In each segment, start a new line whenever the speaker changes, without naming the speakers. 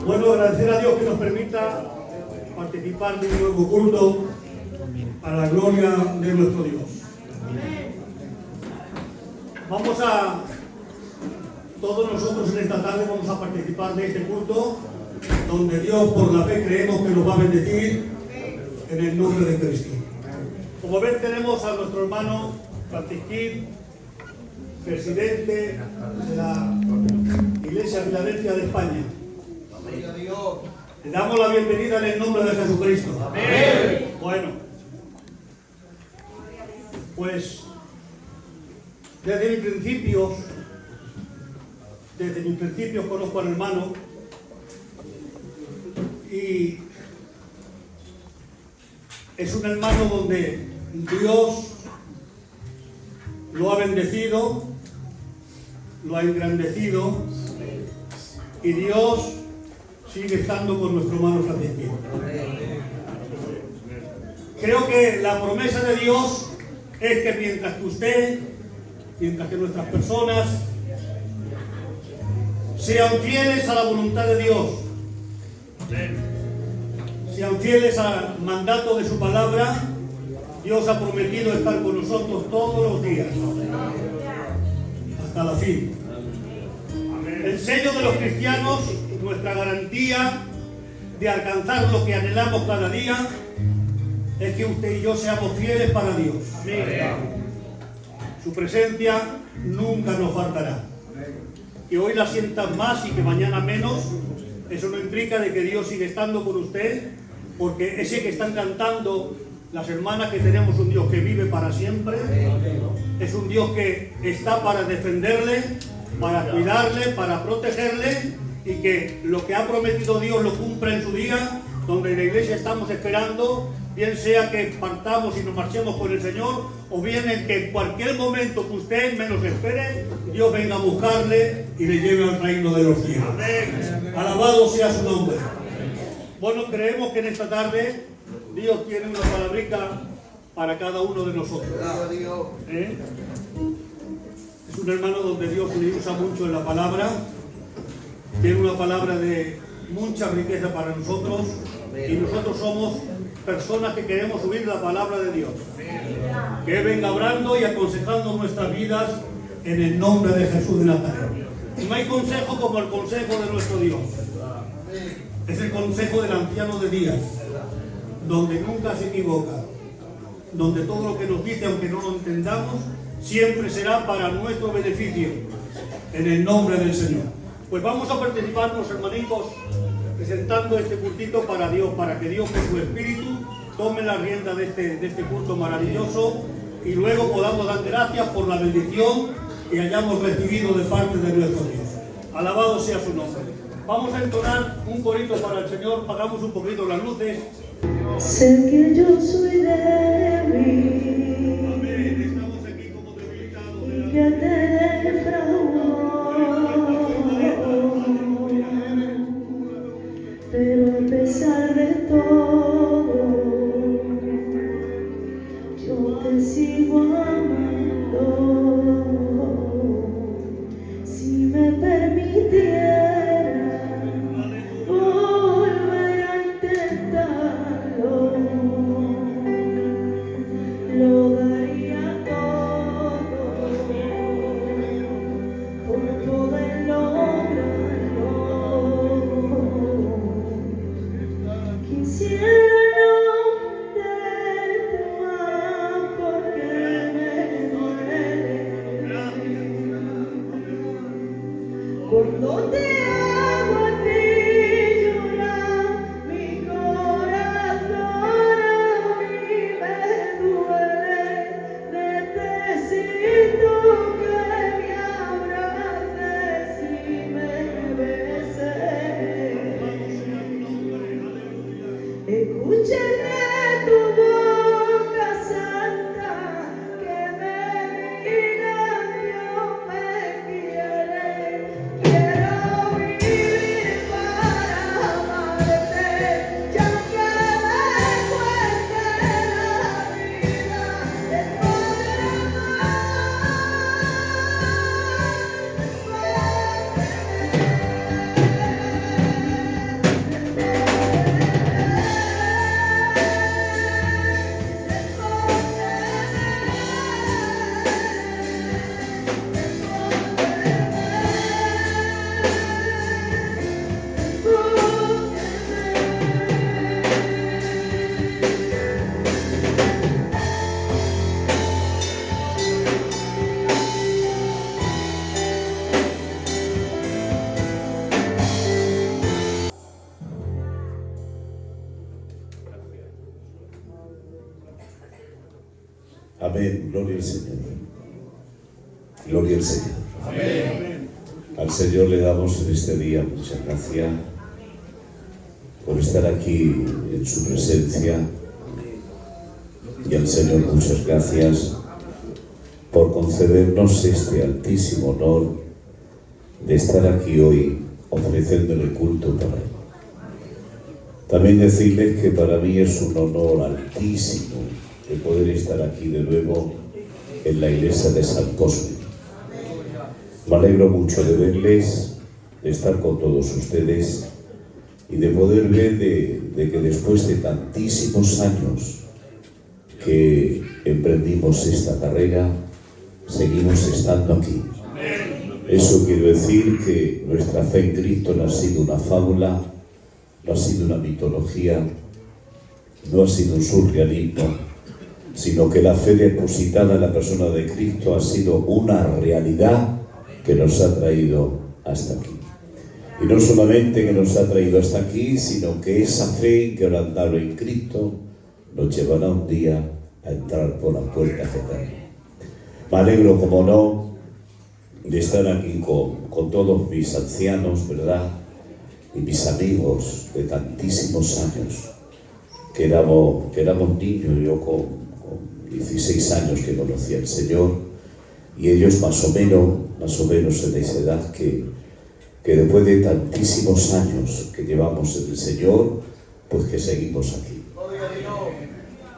Bueno, agradecer a Dios que nos permita participar de un nuevo culto a la gloria de nuestro Dios. Todos nosotros en esta tarde vamos a participar de este culto, donde Dios por la fe creemos que nos va a bendecir en el nombre de Cristo. Como ven, tenemos a nuestro hermano Francisquín, presidente de la Iglesia Filadelfia de España. Le damos la bienvenida en el nombre de Jesucristo. Amén. Bueno, pues desde mis principios conozco al hermano y es un hermano donde Dios lo ha bendecido, lo ha engrandecido y Dios sigue estando con nuestro hermano Francisquín. Creo que la promesa de Dios es que mientras que nuestras personas sean fieles a la voluntad de Dios, sean fieles al mandato de su palabra, Dios ha prometido estar con nosotros todos los días, hasta la fin. El sello de los cristianos, nuestra garantía de alcanzar lo que anhelamos cada día, es que usted y yo seamos fieles para Dios. Su presencia nunca nos faltará. Que hoy la sientan más y que mañana menos, eso no implica de que Dios sigue estando con usted, porque ese que están cantando las hermanas, que tenemos un Dios que vive para siempre, es un Dios que está para defenderle, para cuidarle, para protegerle, y que lo que ha prometido Dios lo cumpla en su día, donde en la iglesia estamos esperando, bien sea que partamos y nos marchemos con el Señor, o bien en que en cualquier momento que usted menos espere, Dios venga a buscarle y le lleve al reino de los cielos. Amén. Alabado sea su nombre. Bueno, creemos que en esta tarde Dios tiene una palabrica para cada uno de nosotros. Es un hermano donde Dios le usa mucho en la palabra. Tiene una palabra de mucha riqueza para nosotros, y nosotros somos personas que queremos oír la palabra de Dios, que venga hablando y aconsejando nuestras vidas en el nombre de Jesús de Nazaret. Y no hay consejo como el consejo de nuestro Dios. Es el consejo del anciano de días, donde nunca se equivoca, donde todo lo que nos dice, aunque no lo entendamos, siempre será para nuestro beneficio, en el nombre del Señor. Pues vamos a participar, los hermanitos, presentando este cultito para Dios, para que Dios con su Espíritu tome la rienda de este culto maravilloso, y luego podamos dar gracias por la bendición que hayamos recibido de parte de nuestro Dios. Alabado sea su nombre. Vamos a entonar un corito para el Señor, pagamos un poquito las luces.
Sé que yo soy débil.
Amén, estamos aquí como debilitados.
Y que te defraudo. Pero a pesar de todo, yo te sigo amando. Si me permitiera volver a intentarlo, lo daría todo por poder lograrlo. Quisiera no tener más porque me
Amén. Gloria al Señor. Gloria al Señor.
Amén.
Al Señor le damos en este día muchas gracias por estar aquí en su presencia. Y al Señor muchas gracias por concedernos este altísimo honor de estar aquí hoy ofreciéndole culto para Él. También decirles que para mí es un honor altísimo de poder estar aquí de nuevo en la iglesia de San Cosme. Me alegro mucho de verles, de estar con todos ustedes y de poder ver de que después de tantísimos años que emprendimos esta carrera, seguimos estando aquí. Eso quiere decir que nuestra fe en Cristo no ha sido una fábula, no ha sido una mitología, no ha sido un surrealismo, sino que la fe depositada en la persona de Cristo ha sido una realidad que nos ha traído hasta aquí. Y no solamente que nos ha traído hasta aquí, sino que esa fe que orando en Cristo nos llevará un día a entrar por las puertas eternas. Me alegro, como no, de estar aquí con todos mis ancianos, ¿verdad? Y mis amigos de tantísimos años, que éramos niños. Yo con 16 años que conocí al Señor, y ellos más o menos en esa edad que después de tantísimos años que llevamos en el Señor, pues que seguimos aquí.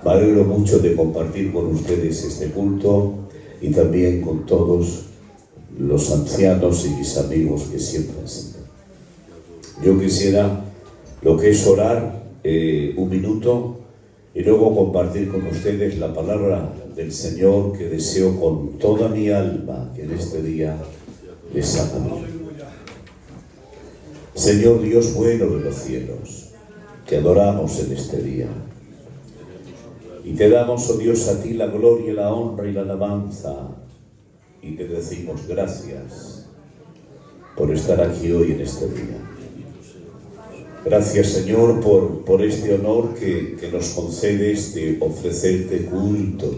Me alegro mucho de compartir con ustedes este culto y también con todos los ancianos y mis amigos que siempre han sido. Yo quisiera lo que es orar un minuto y luego compartir con ustedes la palabra del Señor, que deseo con toda mi alma que en este día les haga. Señor Dios bueno de los cielos, te adoramos en este día y te damos, oh Dios, a ti la gloria, la honra y la alabanza, y te decimos gracias por estar aquí hoy en este día. Gracias, Señor, por este honor que nos concedes de ofrecerte culto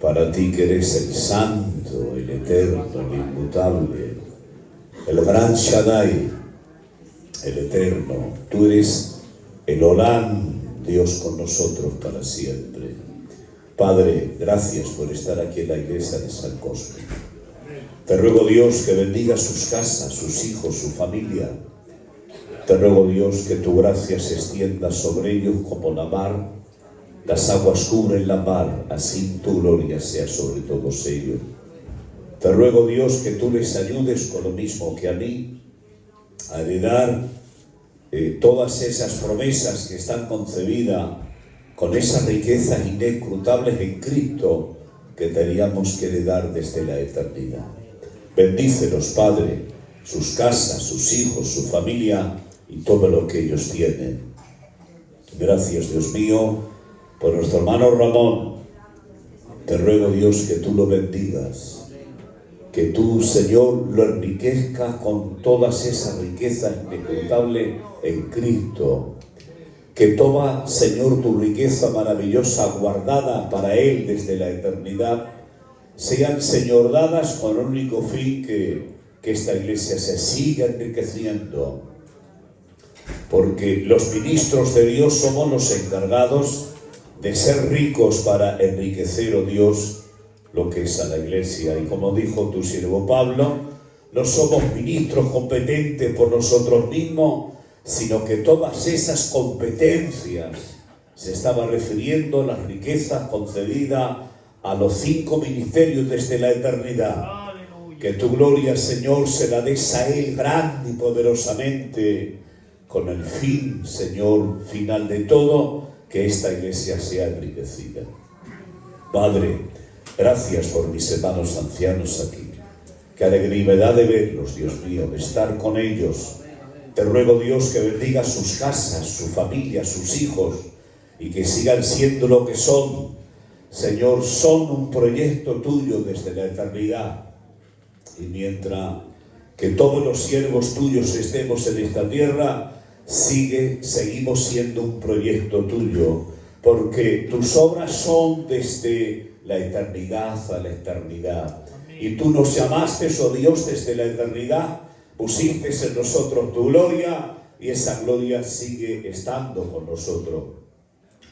para ti que eres el santo, el eterno, el inmutable, el gran Shaddai, el eterno. Tú eres el Olam, Dios con nosotros para siempre. Padre, gracias por estar aquí en la iglesia de San Cosme. Te ruego, Dios, que bendiga sus casas, sus hijos, su familia. Te ruego, Dios, que tu gracia se extienda sobre ellos como la mar. Las aguas cubren la mar, así tu gloria sea sobre todos ellos. Te ruego, Dios, que tú les ayudes con lo mismo que a mí, a heredar todas esas promesas que están concebidas con esas riquezas inescrutables en Cristo que teníamos que heredar desde la eternidad. Bendícelos, Padre, sus casas, sus hijos, su familia y todo lo que ellos tienen. Gracias, Dios mío, por nuestro hermano Ramón. Te ruego, Dios, que tú lo bendigas, que tú, Señor, lo enriquezcas con todas esas riquezas inescrutables en Cristo. Que toda, Señor, tu riqueza maravillosa guardada para Él desde la eternidad, sean, Señor, dadas con el único fin que esta iglesia se siga enriqueciendo. Porque los ministros de Dios somos los encargados de ser ricos para enriquecer, oh Dios, lo que es a la iglesia. Y como dijo tu siervo Pablo, no somos ministros competentes por nosotros mismos, sino que todas esas competencias se estaba refiriendo a las riquezas concedidas a los 5 ministerios desde la eternidad. Que tu gloria, Señor, se la des a Él grande y poderosamente, con el fin, Señor, final de todo, que esta iglesia sea enriquecida. Padre, gracias por mis hermanos ancianos aquí. Qué alegría me da de verlos, Dios mío, de estar con ellos. Te ruego, Dios, que bendiga sus casas, su familia, sus hijos, y que sigan siendo lo que son. Señor, son un proyecto tuyo desde la eternidad. Y mientras que todos los siervos tuyos estemos en esta tierra, seguimos siendo un proyecto tuyo, porque tus obras son desde la eternidad a la eternidad. Y tú nos llamaste, oh Dios, desde la eternidad, pusiste en nosotros tu gloria, y esa gloria sigue estando con nosotros.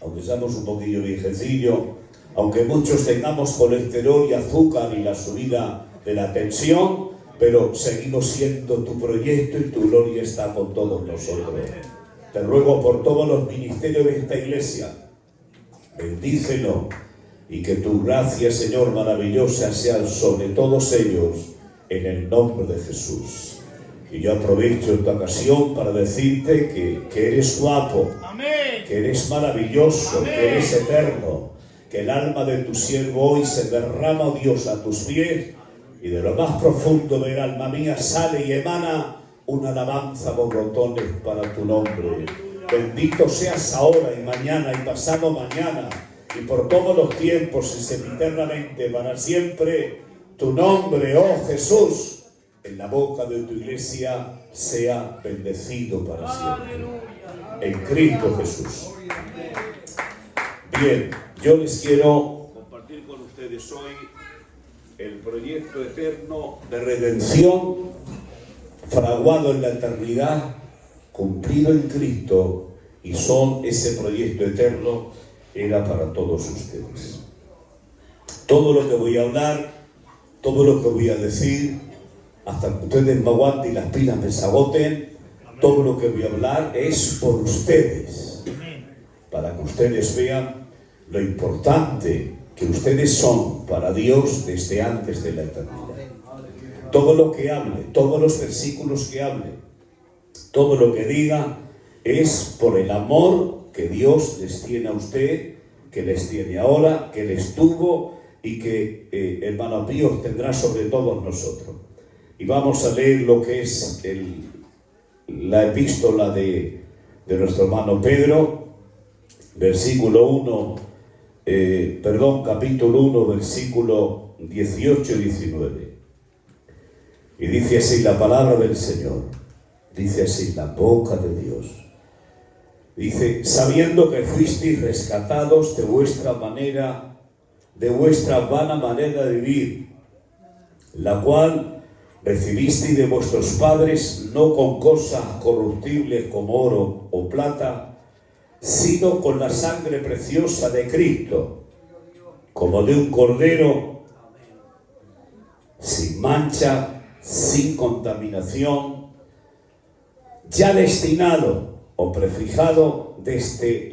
Aunque seamos un poquillo viejecillo, aunque muchos tengamos colesterol y azúcar y la subida de la tensión, pero seguimos siendo tu proyecto y tu gloria está con todos nosotros. Te ruego por todos los ministerios de esta iglesia, bendícelo, y que tu gracia, Señor, maravillosa sea sobre todos ellos, en el nombre de Jesús. Y yo aprovecho esta ocasión para decirte que eres guapo, amén, que eres maravilloso, amén, que eres eterno, que el alma de tu siervo hoy se derrama, oh Dios, a tus pies, y de lo más profundo del alma mía sale y emana una alabanza, borbotones, para tu nombre. Bendito seas ahora y mañana y pasado mañana y por todos los tiempos y sempiternamente para siempre. Tu nombre, oh Jesús, en la boca de tu iglesia sea bendecido para siempre. En Cristo Jesús. Bien, yo les quiero compartir con ustedes hoy el proyecto eterno de redención, fraguado en la eternidad, cumplido en Cristo, y son ese proyecto eterno, era para todos ustedes. Todo lo que voy a hablar, todo lo que voy a decir, hasta que ustedes me aguanten y las pilas me saboten, todo lo que voy a hablar es por ustedes, para que ustedes vean lo importante que ustedes son para Dios desde antes de la eternidad. Todo lo que hable, todos los versículos que hable, todo lo que diga es por el amor que Dios les tiene a usted, que les tiene ahora, que les tuvo y que hermano Dios tendrá sobre todos nosotros. Y vamos a leer lo que es la epístola de nuestro hermano Pedro, versículo 1, capítulo 1, versículo 18 y 19. Y dice así la palabra del Señor, dice así la boca de Dios. Dice, sabiendo que fuisteis rescatados de vuestra vana manera de vivir, la cual recibisteis de vuestros padres, no con cosas corruptibles como oro o plata, sino con la sangre preciosa de Cristo, como de un cordero, sin mancha, sin contaminación, ya destinado o prefijado desde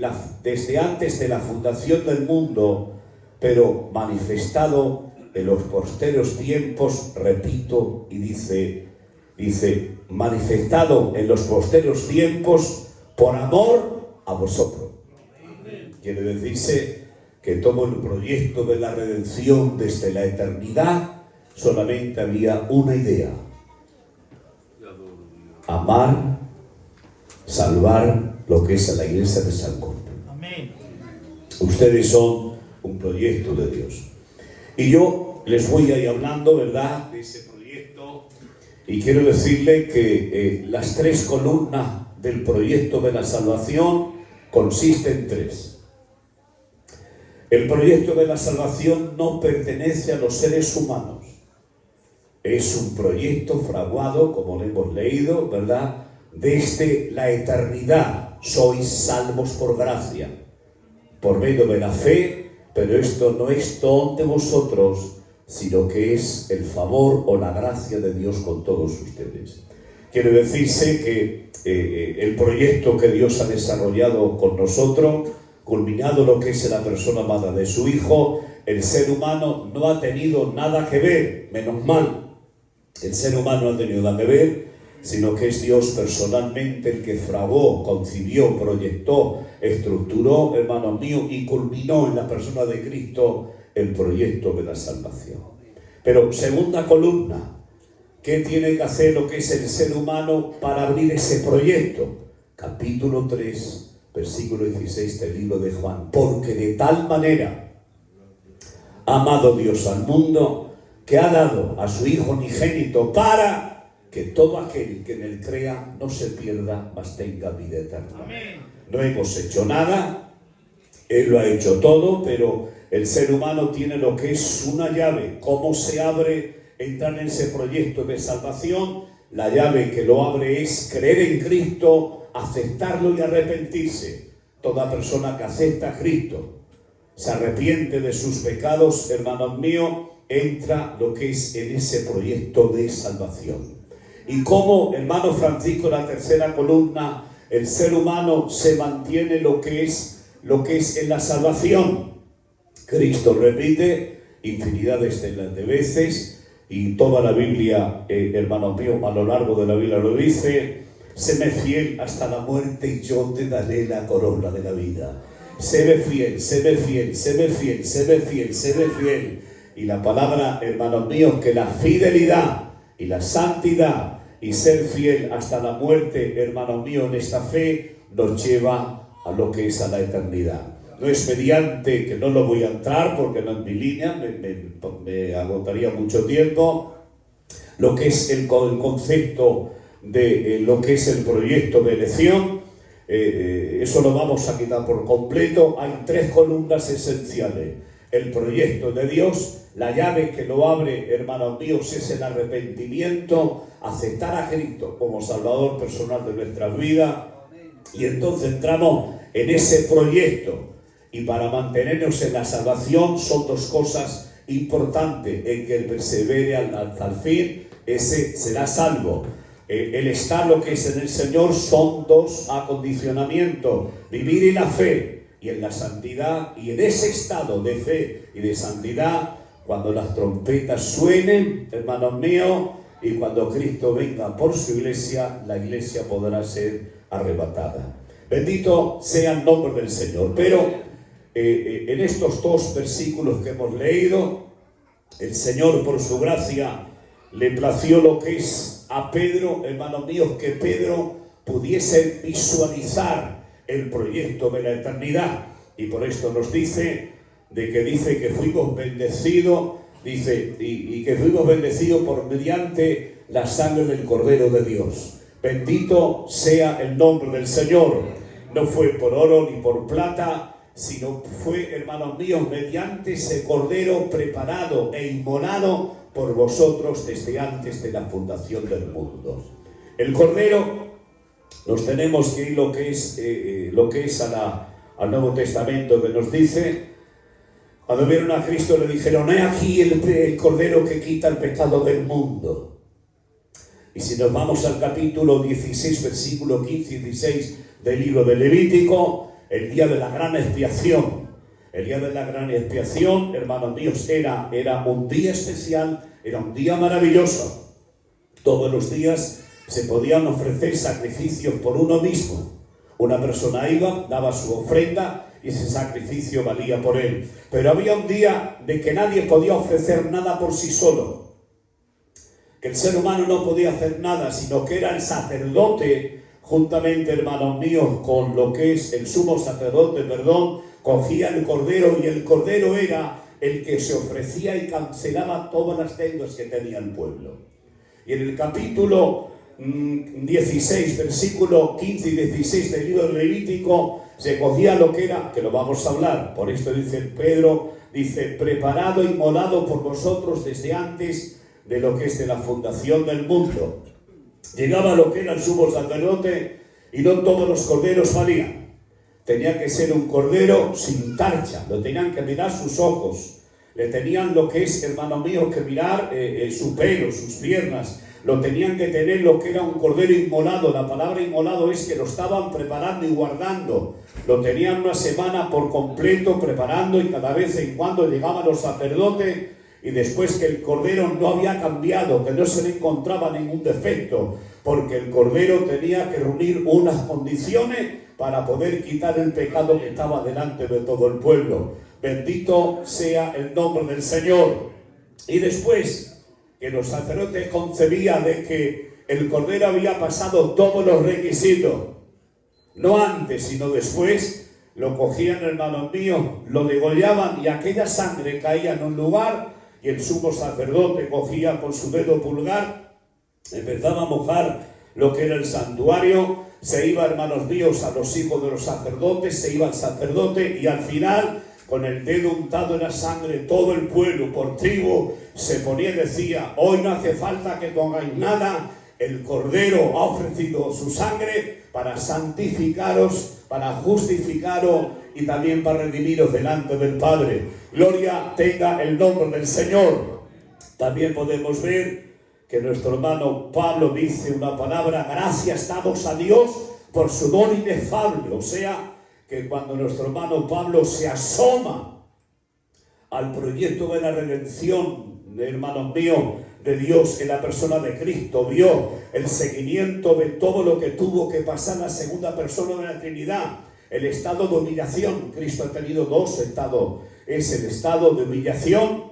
antes de la fundación del mundo, pero manifestado en los posteros tiempos, repito, y dice, manifestado en los posteros tiempos por amor a vosotros. Quiere decirse que todo el proyecto de la redención desde la eternidad solamente había una idea: amar, salvar lo que es la iglesia de San Corte. Amén. Ustedes son un proyecto de Dios. Y yo les voy a ir hablando, ¿verdad?, de ese proyecto. Y quiero decirle que las tres columnas del proyecto de la salvación consisten en tres. El proyecto de la salvación no pertenece a los seres humanos. Es un proyecto fraguado, como lo hemos leído, ¿verdad?, desde la eternidad. Sois salvos por gracia, por medio de la fe, pero esto no es don de vosotros, sino que es el favor o la gracia de Dios con todos ustedes. Quiere decirse que el proyecto que Dios ha desarrollado con nosotros, culminado lo que es la persona amada de su Hijo, el ser humano no ha tenido nada que ver, menos mal. El ser humano no ha tenido nada que ver, sino que es Dios personalmente el que fraguó, concibió, proyectó, estructuró, hermanos míos, y culminó en la persona de Cristo el proyecto de la salvación. Pero segunda columna, ¿qué tiene que hacer lo que es el ser humano para abrir ese proyecto? Capítulo 3, versículo 16 del libro de Juan. Porque de tal manera ha amado Dios al mundo, que ha dado a su Hijo unigénito para que todo aquel que en él crea no se pierda, mas tenga vida eterna. Amén. No hemos hecho nada, Él lo ha hecho todo, pero el ser humano tiene lo que es una llave. ¿Cómo se abre, entrar en ese proyecto de salvación? La llave que lo abre es creer en Cristo, aceptarlo y arrepentirse. Toda persona que acepta a Cristo, se arrepiente de sus pecados, hermanos míos, entra lo que es en ese proyecto de salvación. Y como, hermano Francisco, la tercera columna, el ser humano se mantiene lo que es en la salvación. Cristo repite infinidades de veces, y toda la Biblia, hermanos míos, a lo largo de la Biblia lo dice: séme fiel hasta la muerte y yo te daré la corona de la vida. Séme fiel, séme fiel, séme fiel, séme fiel, séme fiel. Y la palabra, hermanos míos, que la fidelidad y la santidad y ser fiel hasta la muerte, hermanos míos, en esta fe, nos lleva a lo que es a la eternidad. No es mediante, que no lo voy a entrar porque no es mi línea, me agotaría mucho tiempo, lo que es el concepto de lo que es el proyecto de elección. Eso lo vamos a quitar por completo. Hay tres columnas esenciales: el proyecto de Dios, la llave que lo abre, hermanos míos, es el arrepentimiento, aceptar a Cristo como Salvador personal de nuestras vidas, y entonces entramos en ese proyecto. Y para mantenernos en la salvación son dos cosas importantes: en que el persevere hasta el fin, ese será salvo. El estar lo que es en el Señor son dos acondicionamientos: vivir en la fe y en la santidad. Y en ese estado de fe y de santidad, cuando las trompetas suenen, hermanos míos, y cuando Cristo venga por su iglesia, la iglesia podrá ser arrebatada. Bendito sea el nombre del Señor. Pero en estos dos versículos que hemos leído, el Señor, por su gracia, le plació lo que es a Pedro, hermanos míos, que Pedro pudiese visualizar el proyecto de la eternidad. Y por esto nos dice que fuimos bendecidos, dice, y que fuimos bendecidos por mediante la sangre del Cordero de Dios. Bendito sea el nombre del Señor. No fue por oro ni por plata, sino fue, hermanos míos, mediante ese Cordero preparado e inmolado por vosotros desde antes de la fundación del mundo. El Cordero, nos tenemos que ir lo que es al Nuevo Testamento, que nos dice: cuando vieron a Cristo le dijeron: he aquí el Cordero que quita el pecado del mundo. Y si nos vamos al capítulo 16, versículo 15 y 16 del libro de Levítico, el día de la gran expiación. El día de la gran expiación, hermanos míos, era un día especial, era un día maravilloso. Todos los días se podían ofrecer sacrificios por uno mismo. Una persona iba, daba su ofrenda y ese sacrificio valía por él. Pero había un día de que nadie podía ofrecer nada por sí solo. Que el ser humano no podía hacer nada, sino que era el sacerdote, juntamente, hermanos míos, con lo que es el sumo sacerdote, cogía el Cordero, y el Cordero era el que se ofrecía y cancelaba todas las deudas que tenía el pueblo. Y en el capítulo 16, versículo 15 y 16 del libro de Levítico, se cogía lo que era, que lo vamos a hablar, por esto dice Pedro, dice: preparado y molado por vosotros desde antes de lo que es de la fundación del mundo. Llegaba lo que era el sumo sacerdote, y no todos los corderos valían. Tenía que ser un cordero sin tacha, lo tenían que mirar sus ojos, le tenían lo que es, hermanos míos, que mirar su pelo, sus piernas, lo tenían que tener lo que era un cordero inmolado. La palabra inmolado es que lo estaban preparando y guardando, lo tenían una semana por completo preparando, y cada vez en cuando llegaban los sacerdotes, y después que el cordero no había cambiado, que no se le encontraba ningún defecto, porque el cordero tenía que reunir unas condiciones para poder quitar el pecado que estaba delante de todo el pueblo. Bendito sea el nombre del Señor. Y después que los sacerdotes concebían de que el cordero había pasado todos los requisitos, no antes sino después, lo cogían, hermanos míos, lo degollaban, y aquella sangre caía en un lugar, y el sumo sacerdote cogía con su dedo pulgar, empezaba a mojar lo que era el santuario, se iba, hermanos míos, a los hijos de los sacerdotes, se iba al sacerdote y al final, con el dedo untado en la sangre, todo el pueblo por tribu se ponía y decía: hoy no hace falta que pongáis nada, el Cordero ha ofrecido su sangre para santificaros, para justificaros y también para redimiros delante del Padre. Gloria tenga el nombre del Señor. También podemos ver que nuestro hermano Pablo dice una palabra: gracias damos a Dios por su don inefable. O sea, que cuando nuestro hermano Pablo se asoma al proyecto de la redención, hermanos míos, de Dios en la persona de Cristo, vio el seguimiento de todo lo que tuvo que pasar la segunda persona de la Trinidad, el estado de humillación. Cristo ha tenido dos estados: es el estado de humillación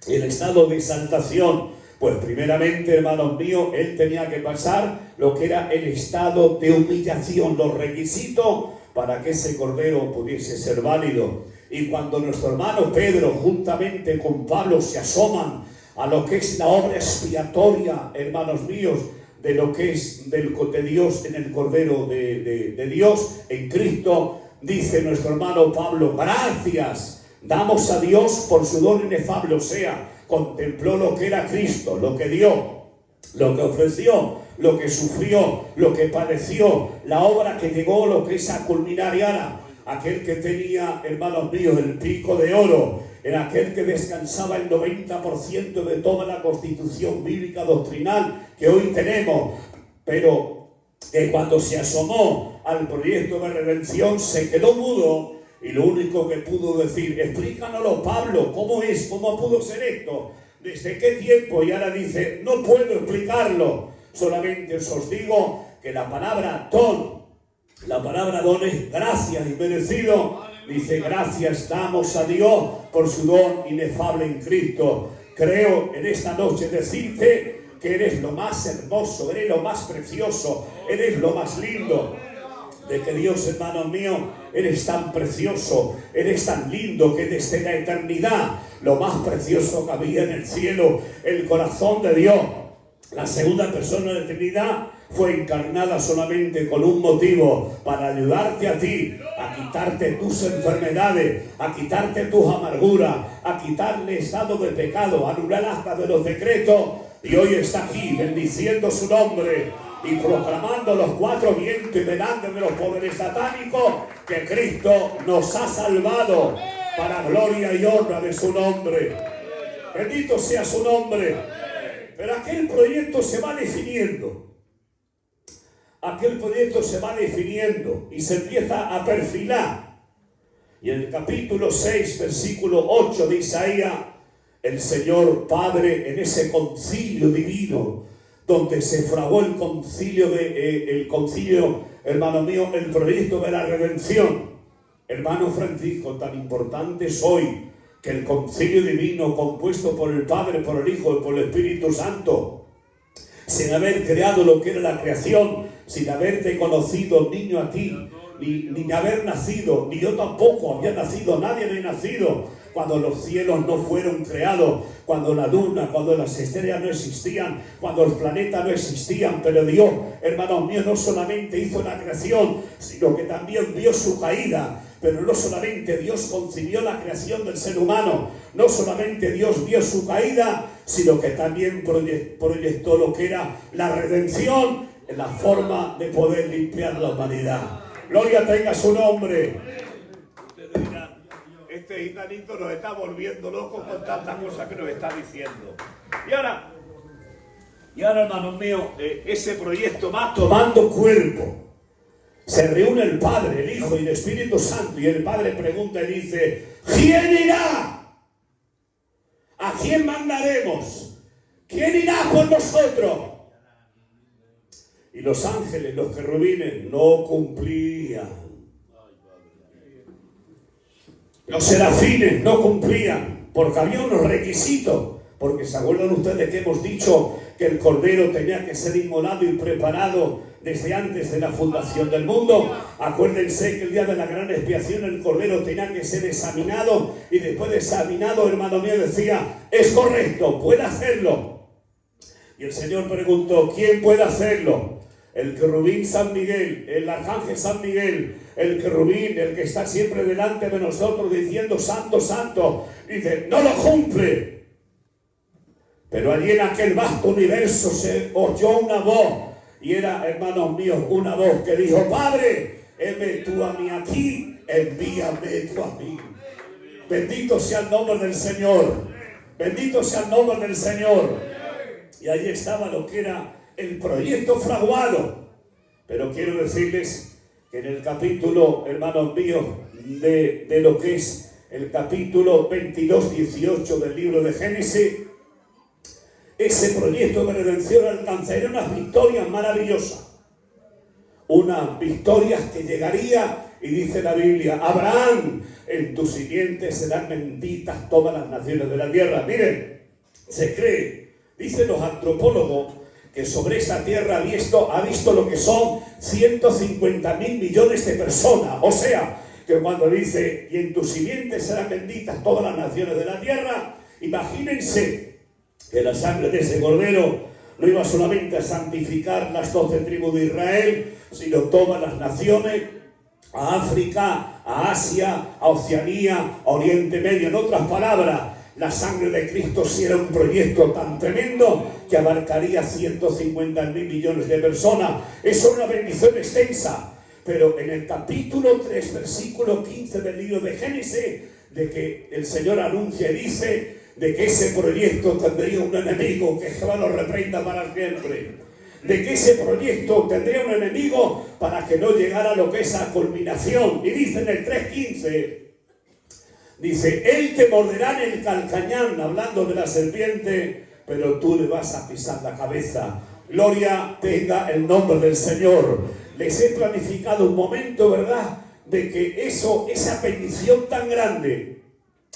y el estado de exaltación. Pues primeramente, hermanos míos, él tenía que pasar lo que era el estado de humillación, los requisitos para que ese Cordero pudiese ser válido. Y cuando nuestro hermano Pedro, juntamente con Pablo, se asoman a lo que es la obra expiatoria, hermanos míos, de lo que es de Dios en el Cordero de Dios, en Cristo, dice nuestro hermano Pablo: gracias damos a Dios por su don inefable. O sea, contempló lo que era Cristo, lo que dio, lo que ofreció, lo que sufrió, lo que padeció, la obra que llegó, lo que es a culminar. Y ahora, aquel que tenía, hermanos míos, el pico de oro, en aquel que descansaba el 90% de toda la constitución bíblica doctrinal que hoy tenemos, pero que cuando se asomó al proyecto de redención se quedó mudo. Y lo único que pudo decir: explícanoslo, Pablo, ¿cómo es? ¿Cómo pudo ser esto? ¿Desde qué tiempo? Y ahora dice: no puedo explicarlo, solamente os digo que la palabra don es gracias y merecido. Dice: gracias damos a Dios por su don inefable en Cristo. Creo en esta noche decirte que eres lo más hermoso, eres lo más precioso, eres lo más lindo. De que Dios, hermano mío, eres tan precioso, eres tan lindo, que desde la eternidad lo más precioso que había en el cielo, el corazón de Dios, la segunda persona de la Trinidad, fue encarnada solamente con un motivo: para ayudarte a ti, a quitarte tus enfermedades, a quitarte tus amarguras, a quitarle estado de pecado, a anular hasta de los decretos. Y hoy está aquí bendiciendo su nombre y proclamando los cuatro vientos y delante de los poderes satánicos que Cristo nos ha salvado para gloria y honra de su nombre. Bendito sea su nombre. Pero aquel proyecto se va definiendo. Aquel proyecto se va definiendo y se empieza a perfilar. Y en el capítulo 6, versículo 8 de Isaías, el Señor Padre, en ese concilio divino, donde se fraguó el concilio, hermano mío, el proyecto de la redención. Hermano Francisco, tan importante es hoy que el concilio divino, compuesto por el Padre, por el Hijo y por el Espíritu Santo, sin haber creado lo que era la creación, sin haberte conocido, niño, a ti, ni haber nacido, ni yo tampoco había nacido, nadie había nacido, cuando los cielos no fueron creados, cuando la luna, cuando las estrellas no existían, cuando los planetas no existían. Pero Dios, hermanos míos, no solamente hizo la creación, sino que también vio su caída. Pero no solamente Dios concibió la creación del ser humano, no solamente Dios vio su caída, sino que también proyectó lo que era la redención en la forma de poder limpiar la humanidad. Gloria tenga su nombre. Este gitanito nos está volviendo locos con tantas cosas que nos está diciendo. Y ahora, hermanos míos, ese proyecto va tomando cuerpo. Se reúne el Padre, el Hijo y el Espíritu Santo, y el Padre pregunta y dice: ¿quién irá? ¿A quién mandaremos? ¿Quién irá por nosotros? Y los ángeles, los querubines, no cumplían. Los serafines no cumplían, porque había unos requisitos. Porque se acuerdan ustedes que hemos dicho que el Cordero tenía que ser inmolado y preparado desde antes de la fundación del mundo. Acuérdense que el día de la gran expiación el Cordero tenía que ser examinado, y después de examinado, hermano mío, decía: es correcto, puede hacerlo. Y el Señor preguntó: ¿quién puede hacerlo? el querubín San Miguel, el arcángel San Miguel, el querubín, el que está siempre delante de nosotros diciendo santo, santo, dice, no lo cumple. Pero allí en aquel vasto universo se oyó una voz, y era, hermanos míos, una voz que dijo, Padre, heme tú a mí aquí, envíame tú a mí. Bendito sea el nombre del Señor, bendito sea el nombre del Señor. Y allí estaba lo que era el proyecto fraguado. Pero quiero decirles que en el capítulo, hermanos míos, de lo que es el capítulo 22-18 del libro de Génesis, ese proyecto de redención alcanzaría unas victorias maravillosas. Unas victorias que llegaría, y dice la Biblia, Abraham, en tu simiente serán benditas todas las naciones de la tierra. Miren, se cree, dicen los antropólogos, que sobre esta tierra ha visto lo que son 150.000 millones de personas. O sea, que cuando dice, y en tu simiente serán benditas todas las naciones de la tierra, imagínense que la sangre de ese cordero no iba solamente a santificar las 12 tribus de Israel, sino todas las naciones, a África, a Asia, a Oceanía, a Oriente Medio. En otras palabras, la sangre de Cristo sí era un proyecto tan tremendo que abarcaría 150.000 millones de personas. Eso es una bendición extensa. Pero en el capítulo 3, versículo 15 del libro de Génesis, de que el Señor anuncia y dice de que ese proyecto tendría un enemigo, que Jehová lo reprenda para siempre. De que ese proyecto tendría un enemigo para que no llegara a lo que es a culminación. Y dice en el 3.15, dice, él te morderá en el calcañán, hablando de la serpiente, pero tú le vas a pisar la cabeza. Gloria tenga el nombre del Señor. Les he planificado un momento, ¿verdad?, de que esa bendición tan grande,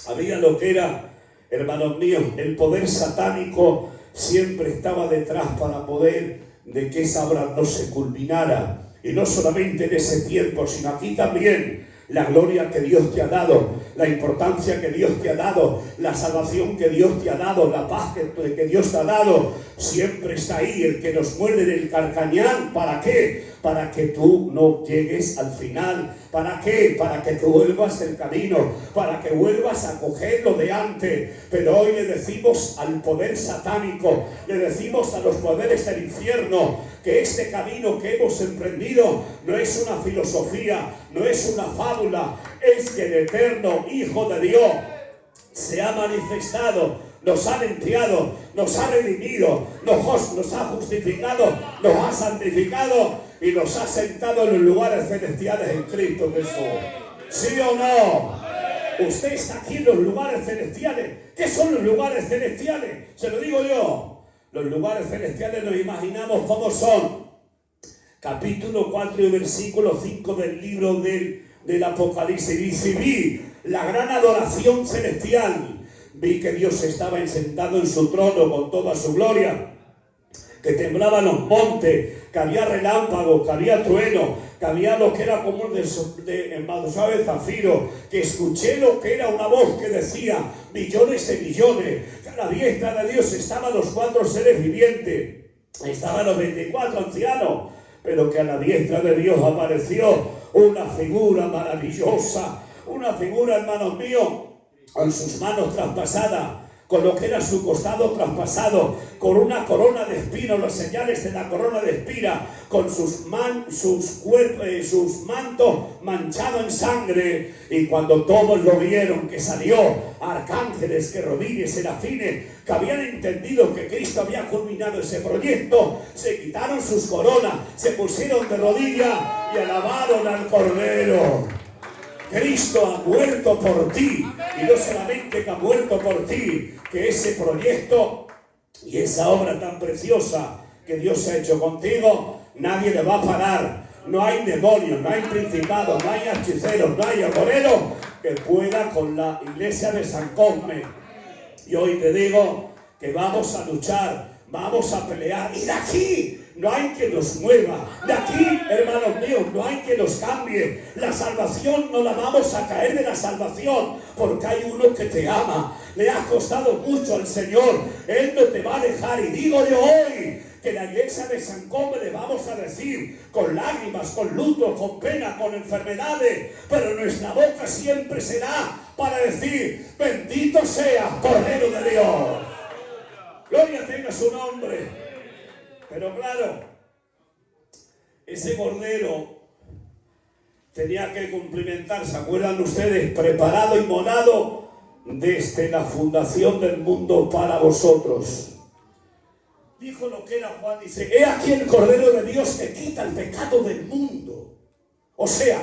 había lo que era, hermanos míos, el poder satánico siempre estaba detrás para poder de que esa obra no se culminara. Y no solamente en ese tiempo, sino aquí también. La gloria que Dios te ha dado, la importancia que Dios te ha dado, la salvación que Dios te ha dado, la paz que Dios te ha dado, siempre está ahí. El que nos muerde en el carcañán, ¿para qué? Para que tú no llegues al final. ¿Para qué? Para que te vuelvas del camino, para que vuelvas a coger lo de antes. Pero hoy le decimos al poder satánico, le decimos a los poderes del infierno, que este camino que hemos emprendido no es una filosofía, no es una fábula, es que el eterno Hijo de Dios se ha manifestado, nos ha limpiado, nos ha redimido, nos ha justificado, nos ha santificado y nos ha sentado en los lugares celestiales en Cristo Jesús. ¿Sí o no? Usted está aquí en los lugares celestiales. ¿Qué son los lugares celestiales? Se lo digo yo. Los lugares celestiales nos imaginamos cómo son. Capítulo 4 y versículo 5 del libro del Apocalipsis dice, vi la gran adoración celestial. Vi que Dios estaba sentado en su trono con toda su gloria, que temblaban los montes, que había relámpagos, que había trueno, que había lo que era como de embadosado de zafiro, que escuché lo que era una voz que decía millones de millones, que a la diestra de Dios estaban los 4 seres vivientes, estaban los 24 ancianos, pero que a la diestra de Dios apareció una figura maravillosa, una figura, hermanos míos, con sus manos traspasadas, con lo que era su costado traspasado, con una corona de espinos, las señales de la corona de espina, con sus mantos manchados en sangre. Y cuando todos lo vieron, que salió arcángeles, querubines, serafines, que habían entendido que Cristo había culminado ese proyecto, se quitaron sus coronas, se pusieron de rodillas y alabaron al Cordero. Cristo ha muerto por ti, y no solamente que ha muerto por ti, que ese proyecto y esa obra tan preciosa que Dios ha hecho contigo, nadie le va a parar. No hay demonios, no hay principados, no hay hechiceros, no hay agoreros que pueda con la iglesia de San Cosme. Y hoy te digo que vamos a luchar, vamos a pelear, y de aquí no hay que nos mueva. De aquí, hermanos míos, no hay que nos cambie. La salvación no la vamos a caer de la salvación, porque hay uno que te ama. Le ha costado mucho al Señor. Él no te va a dejar. Y digo yo hoy que la iglesia de San Combe le vamos a decir con lágrimas, con luto, con pena, con enfermedades, pero nuestra boca siempre será para decir: bendito sea Cordero de Dios. Gloria tenga su nombre. Pero claro, ese Cordero tenía que cumplimentar, ¿se acuerdan ustedes? Preparado y molado desde la fundación del mundo para vosotros. Dijo lo que era Juan, dice: he aquí el Cordero de Dios que quita el pecado del mundo. O sea,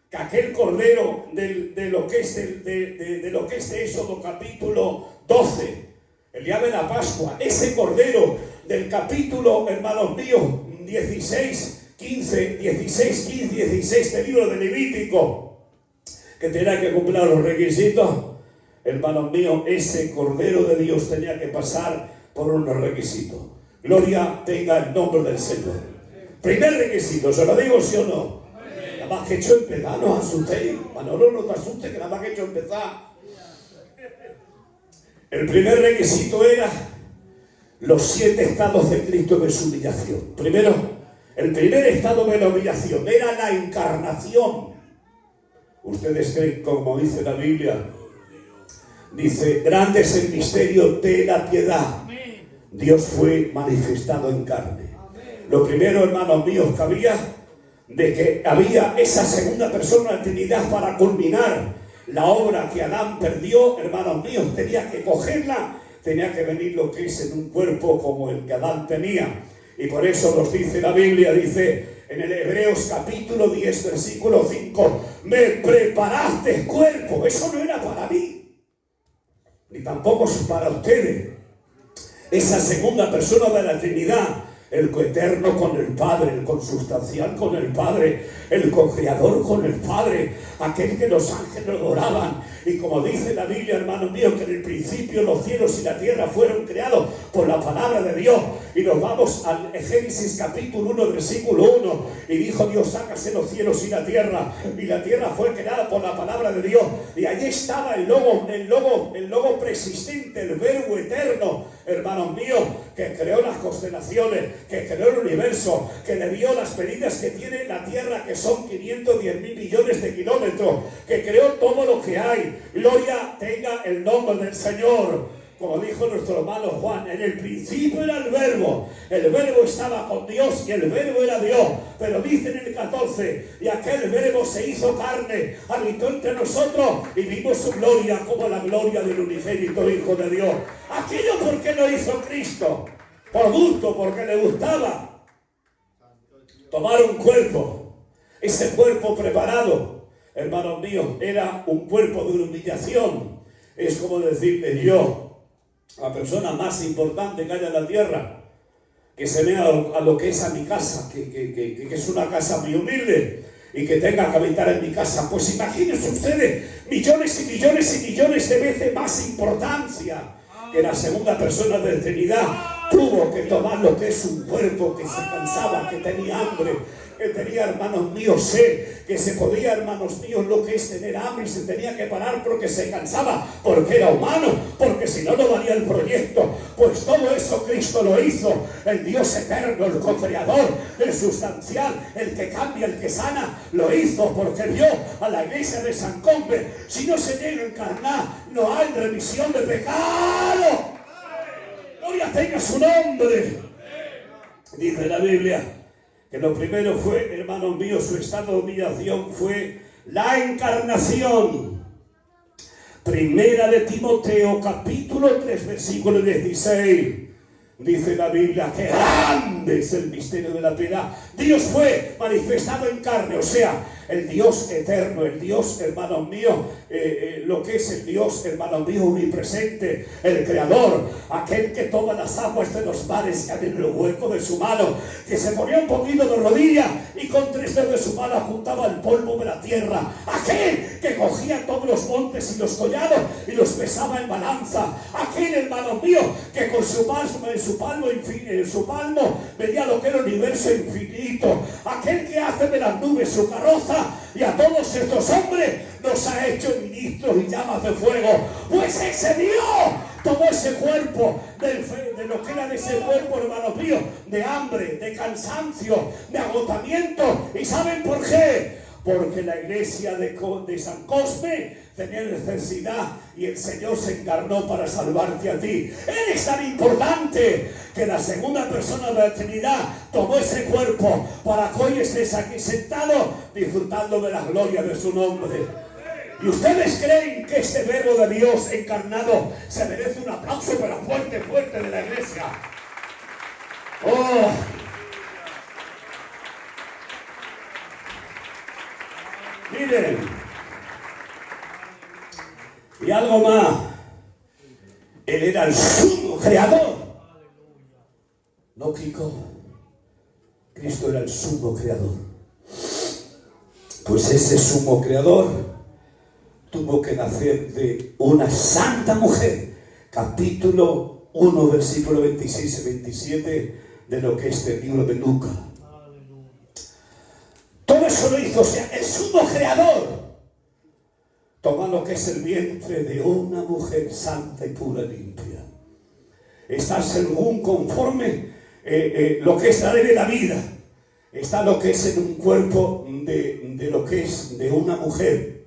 que aquel Cordero de lo que es Éxodo capítulo 12, el día de la Pascua, ese Cordero del capítulo, hermanos míos, 16, 15 del libro de Levítico, que tenía que cumplir los requisitos, hermanos míos, ese Cordero de Dios tenía que pasar por unos requisitos. Gloria tenga el nombre del Señor. Primer requisito, ¿se lo digo sí o no? Nada más que he hecho empezar, no os asustéis. Manolo, no te asustes, que nada más que he hecho empezar. El primer requisito era los 7 estados de Cristo de su humillación. Primero, el primer estado de la humillación era la encarnación. Ustedes creen, como dice la Biblia, dice: grande es el misterio de la piedad. Dios fue manifestado en carne. Lo primero, hermanos míos, que había esa segunda persona de la Trinidad para culminar la obra que Adán perdió, hermanos míos, tenía que cogerla, tenía que venir lo que es en un cuerpo como el que Adán tenía. Y por eso nos dice la Biblia, dice en el Hebreos capítulo 10, versículo 5, me preparaste cuerpo. Eso no era para mí, ni tampoco es para ustedes. Esa segunda persona de la Trinidad, el coeterno con el Padre, el consubstancial con el Padre, el co-creador con el Padre, aquel que los ángeles adoraban. Y como dice la Biblia, hermanos míos, que en el principio los cielos y la tierra fueron creados por la palabra de Dios. Y nos vamos al Génesis capítulo 1, versículo 1. Y dijo Dios: hágase los cielos y la tierra fue creada por la palabra de Dios. Y allí estaba el logo preexistente, el verbo eterno, hermanos míos, que creó las constelaciones, que creó el universo, que le dio las medidas que tiene la tierra, que son 510.000 millones de kilómetros, que creó todo lo que hay. Gloria tenga el nombre del Señor. Como dijo nuestro hermano Juan, en el principio era el verbo estaba con Dios y el verbo era Dios. Pero dice en el 14, y aquel verbo se hizo carne, habitó entre nosotros y vimos su gloria como la gloria del unigénito Hijo de Dios. Aquello, ¿por qué lo hizo Cristo? Por gusto, porque le gustaba. Tomar un cuerpo, ese cuerpo preparado, hermanos míos, era un cuerpo de humillación. Es como decirle yo, la persona más importante que haya en la tierra, que se vea a lo que es a mi casa, que es una casa muy humilde, y que tenga que habitar en mi casa. Pues imagínense ustedes, millones y millones y millones de veces más importancia, que la segunda persona de la Trinidad tuvo que tomar lo que es un cuerpo que se cansaba, que tenía hambre, que tenía, hermanos míos, sed, que se podía, hermanos míos, lo que es tener hambre, y se tenía que parar porque se cansaba, porque era humano, porque si no, no valía el proyecto. Pues todo eso Cristo lo hizo, el Dios eterno, el co-creador, el sustancial, el que cambia, el que sana, lo hizo porque vio a la iglesia de San Combe: si no se llega a encarnar, no hay remisión de pecado. Gloria tenga su nombre. Dice la Biblia que lo primero fue, hermanos míos, su estado de humillación fue la encarnación. Primera de Timoteo, capítulo 3, versículo 16. Dice la Biblia que grande es el misterio de la piedad. Dios fue manifestado en carne, o sea, el Dios eterno, el Dios, hermanos míos, lo que es el Dios, hermanos míos, omnipresente, el creador, aquel que toma las aguas de los mares que abre el hueco de su mano, que se ponía un poquito de rodilla y con 3 dedos de su mano apuntaba el polvo de la tierra, aquel que cogía todos los montes y los collados y los pesaba en balanza, aquel, hermanos míos, que con su palmo veía lo que era el universo infinito, aquel que hace de las nubes su carroza, y a todos estos hombres nos ha hecho ministros y llamas de fuego. Pues ese Dios tomó ese cuerpo de lo que era de ese cuerpo, hermanos míos, de hambre, de cansancio, de agotamiento. ¿Y saben por qué? Porque la iglesia de San Cosme tenía necesidad y el Señor se encarnó para salvarte a ti. Eres tan importante que la segunda persona de la Trinidad tomó ese cuerpo para que hoy estés aquí sentado disfrutando de la gloria de su nombre. ¿Y ustedes creen que este verbo de Dios encarnado se merece un aplauso pero fuerte, fuerte de la iglesia? ¡Oh! Miren, y algo más, Él era el sumo creador. No, Kiko, Cristo era el sumo creador. Pues ese sumo creador tuvo que nacer de una santa mujer. Capítulo 1, versículo 26 y 27 de lo que es el libro de Lucas. Todo eso lo hizo, o sea, el sumo creador toma lo que es el vientre de una mujer santa y pura y limpia. Está según conforme lo que es la ley de la vida. Está lo que es en un cuerpo de lo que es de una mujer.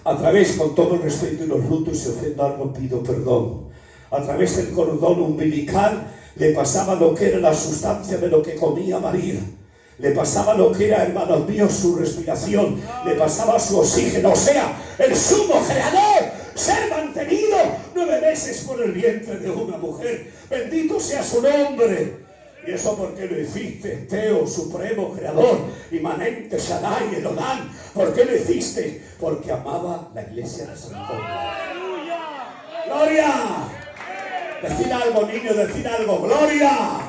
A través, con todo el respeto y los lutos, si ofendo algo pido perdón. A través del cordón umbilical le pasaba lo que era la sustancia de lo que comía María. Le pasaba lo que era, hermanos míos, su respiración. Le pasaba su oxígeno. O sea, el sumo creador, ser mantenido 9 meses por el vientre de una mujer. Bendito sea su nombre. Y eso porque lo hiciste, Teo, supremo creador, inmanente, Shaddai, Elodán. ¿Por qué lo hiciste? Porque amaba la iglesia de San Pablo. ¡Gloria! Decir algo, niño, decir algo. ¡Gloria!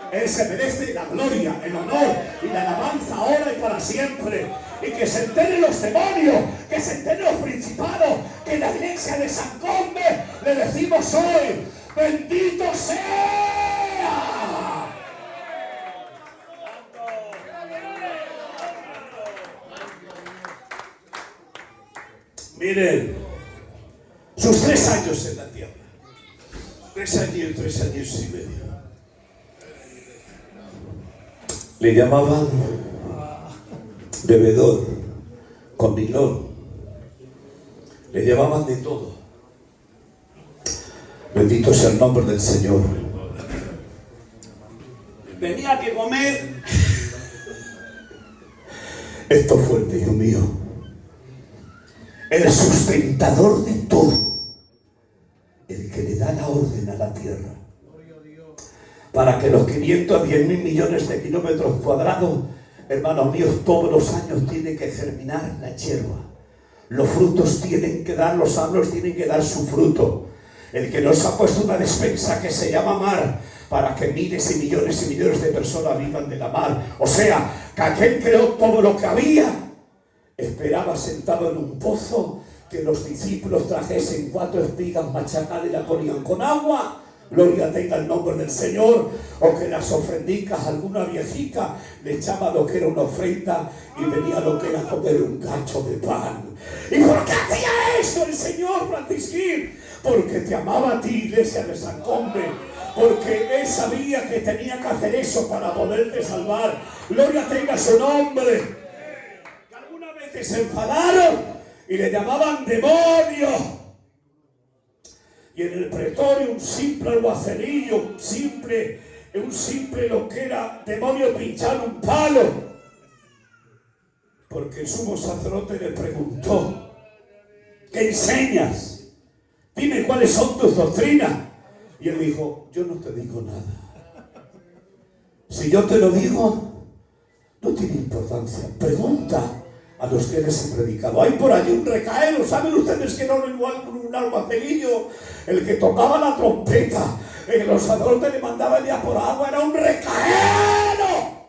Él se merece la gloria, el honor y la alabanza ahora y para siempre. Y que se enteren los demonios, que se enteren los principados, que en la iglesia de San Cosme le decimos hoy, bendito sea. Miren, sus 3 años en la tierra, 3 años y medio. Le llamaban bebedor, comilón. Le llamaban de todo. Bendito sea el nombre del Señor. Tenía que comer. Esto fue el Dios mío. El sustentador de todo. El que le da la orden a la tierra. Para que los 510.000 millones de kilómetros cuadrados, hermanos míos, todos los años tiene que germinar la hierba. Los frutos tienen que dar, los árboles tienen que dar su fruto. El que nos ha puesto una despensa que se llama mar, para que miles y millones de personas vivan de la mar. O sea, que aquel creó todo lo que había, esperaba sentado en un pozo que los discípulos trajesen 4 espigas machacadas y la ponían con agua. Gloria tenga el nombre del Señor. O que las ofrendicas, alguna viejita le echaba lo que era una ofrenda y venía lo que era comer un cacho de pan. ¿Y por qué hacía esto el Señor, Francisquín? Porque te amaba a ti, iglesia de San Cosme. Porque Él sabía que tenía que hacer eso para poderte salvar. Gloria tenga su nombre. Que algunas veces se enfadaron y le llamaban demonio. Y en el pretorio un simple alguacelillo, un simple lo que era demonio pinchar un palo. Porque el sumo sacerdote le preguntó, ¿qué enseñas? Dime cuáles son tus doctrinas. Y él dijo, yo no te digo nada. Si yo te lo digo, no tiene importancia. Pregunta a los que les he predicado. Hay por allí un recaero. ¿Saben ustedes que no era igual un albacelillo? El que tocaba la trompeta. Los sacerdotes le mandaban ya por agua. Era un recaero.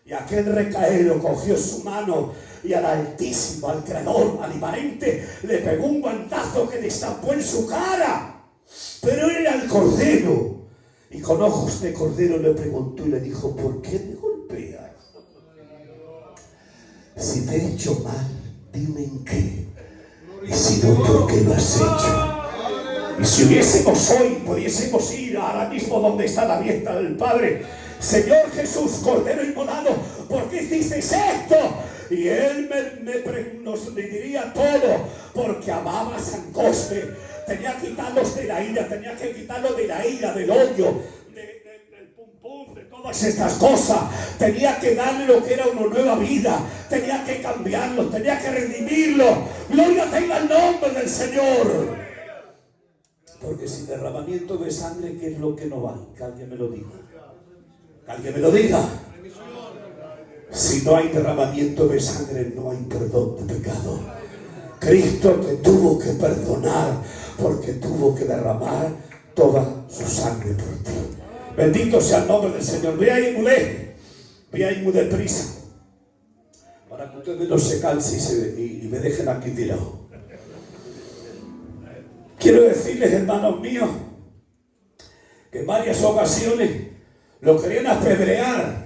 Y aquel recaero cogió su mano y al Altísimo, al Creador, al Inmanente, le pegó un guantazo que destapó en su cara. Pero era el Cordero. Y con ojos de Cordero le preguntó y le dijo, ¿por qué me golpeas? Si te he hecho mal, dime en qué. Y si no, ¿por qué lo has hecho? Y si hubiésemos hoy, pudiésemos ir ahora mismo donde está la diestra del Padre. Señor Jesús, Cordero inmolado, ¿por qué hiciste esto? Y Él nos diría todo, porque amaba a San Cosme. Tenía que quitarlos de la ira, tenía que quitarlos de la ira, del odio, del pum pum, de todas estas cosas. Tenía que darle lo que era una nueva vida, tenía que cambiarlos, tenía que redimirlos. Gloria tenga el nombre del Señor. Porque sin derramamiento de sangre, ¿qué es lo que no va? Que alguien me lo diga. Que alguien me lo diga. Si no hay derramamiento de sangre, no hay perdón de pecado. Cristo te tuvo que perdonar porque tuvo que derramar toda su sangre por ti. Bendito sea el nombre del Señor. Voy a ir muy deprisa para que ustedes no se cansen y me dejen aquí tirado. Quiero decirles, hermanos míos, que en varias ocasiones lo querían apedrear.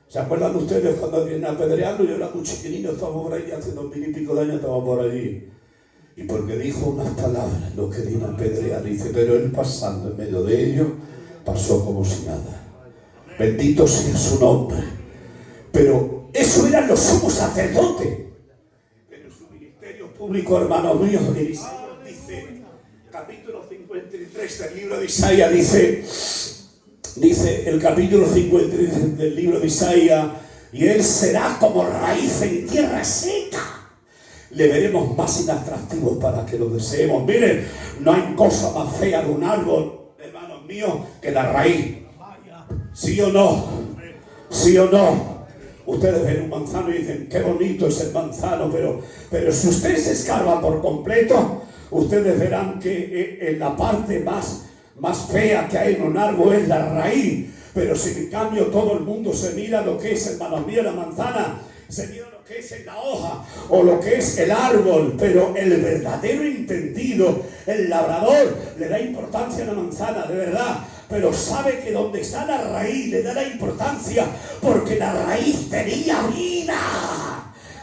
¿Se acuerdan ustedes cuando querían apedrearlo? Yo era muy chiquinino, estábamos por ahí hace 2000 y pico de años, estábamos por allí. Y porque dijo unas palabras, lo querían apedrear. Dice, pero él pasando en medio de ellos, pasó como si nada. Bendito sea su nombre. Pero eso eran los sumos sacerdotes. Pero su ministerio público, hermanos míos, dice, capítulo 53 del libro de Isaías, dice el capítulo 53 del libro de Isaías, y él será como raíz en tierra seca. Le veremos más inatractivo para que lo deseemos. Miren, no hay cosa más fea de un árbol, hermanos míos, que la raíz. ¿Sí o no? ¿Sí o no? Ustedes ven un manzano y dicen, qué bonito es el manzano, pero si ustedes se escarban por completo, ustedes verán que en la parte más fea que hay en un árbol es la raíz. Pero si en cambio todo el mundo se mira lo que es, hermanos míos, la manzana, se mira lo que es en la hoja o lo que es el árbol, pero el verdadero entendido, el labrador, le da importancia a la manzana, de verdad. Pero sabe que donde está la raíz le da la importancia, porque la raíz tenía vida.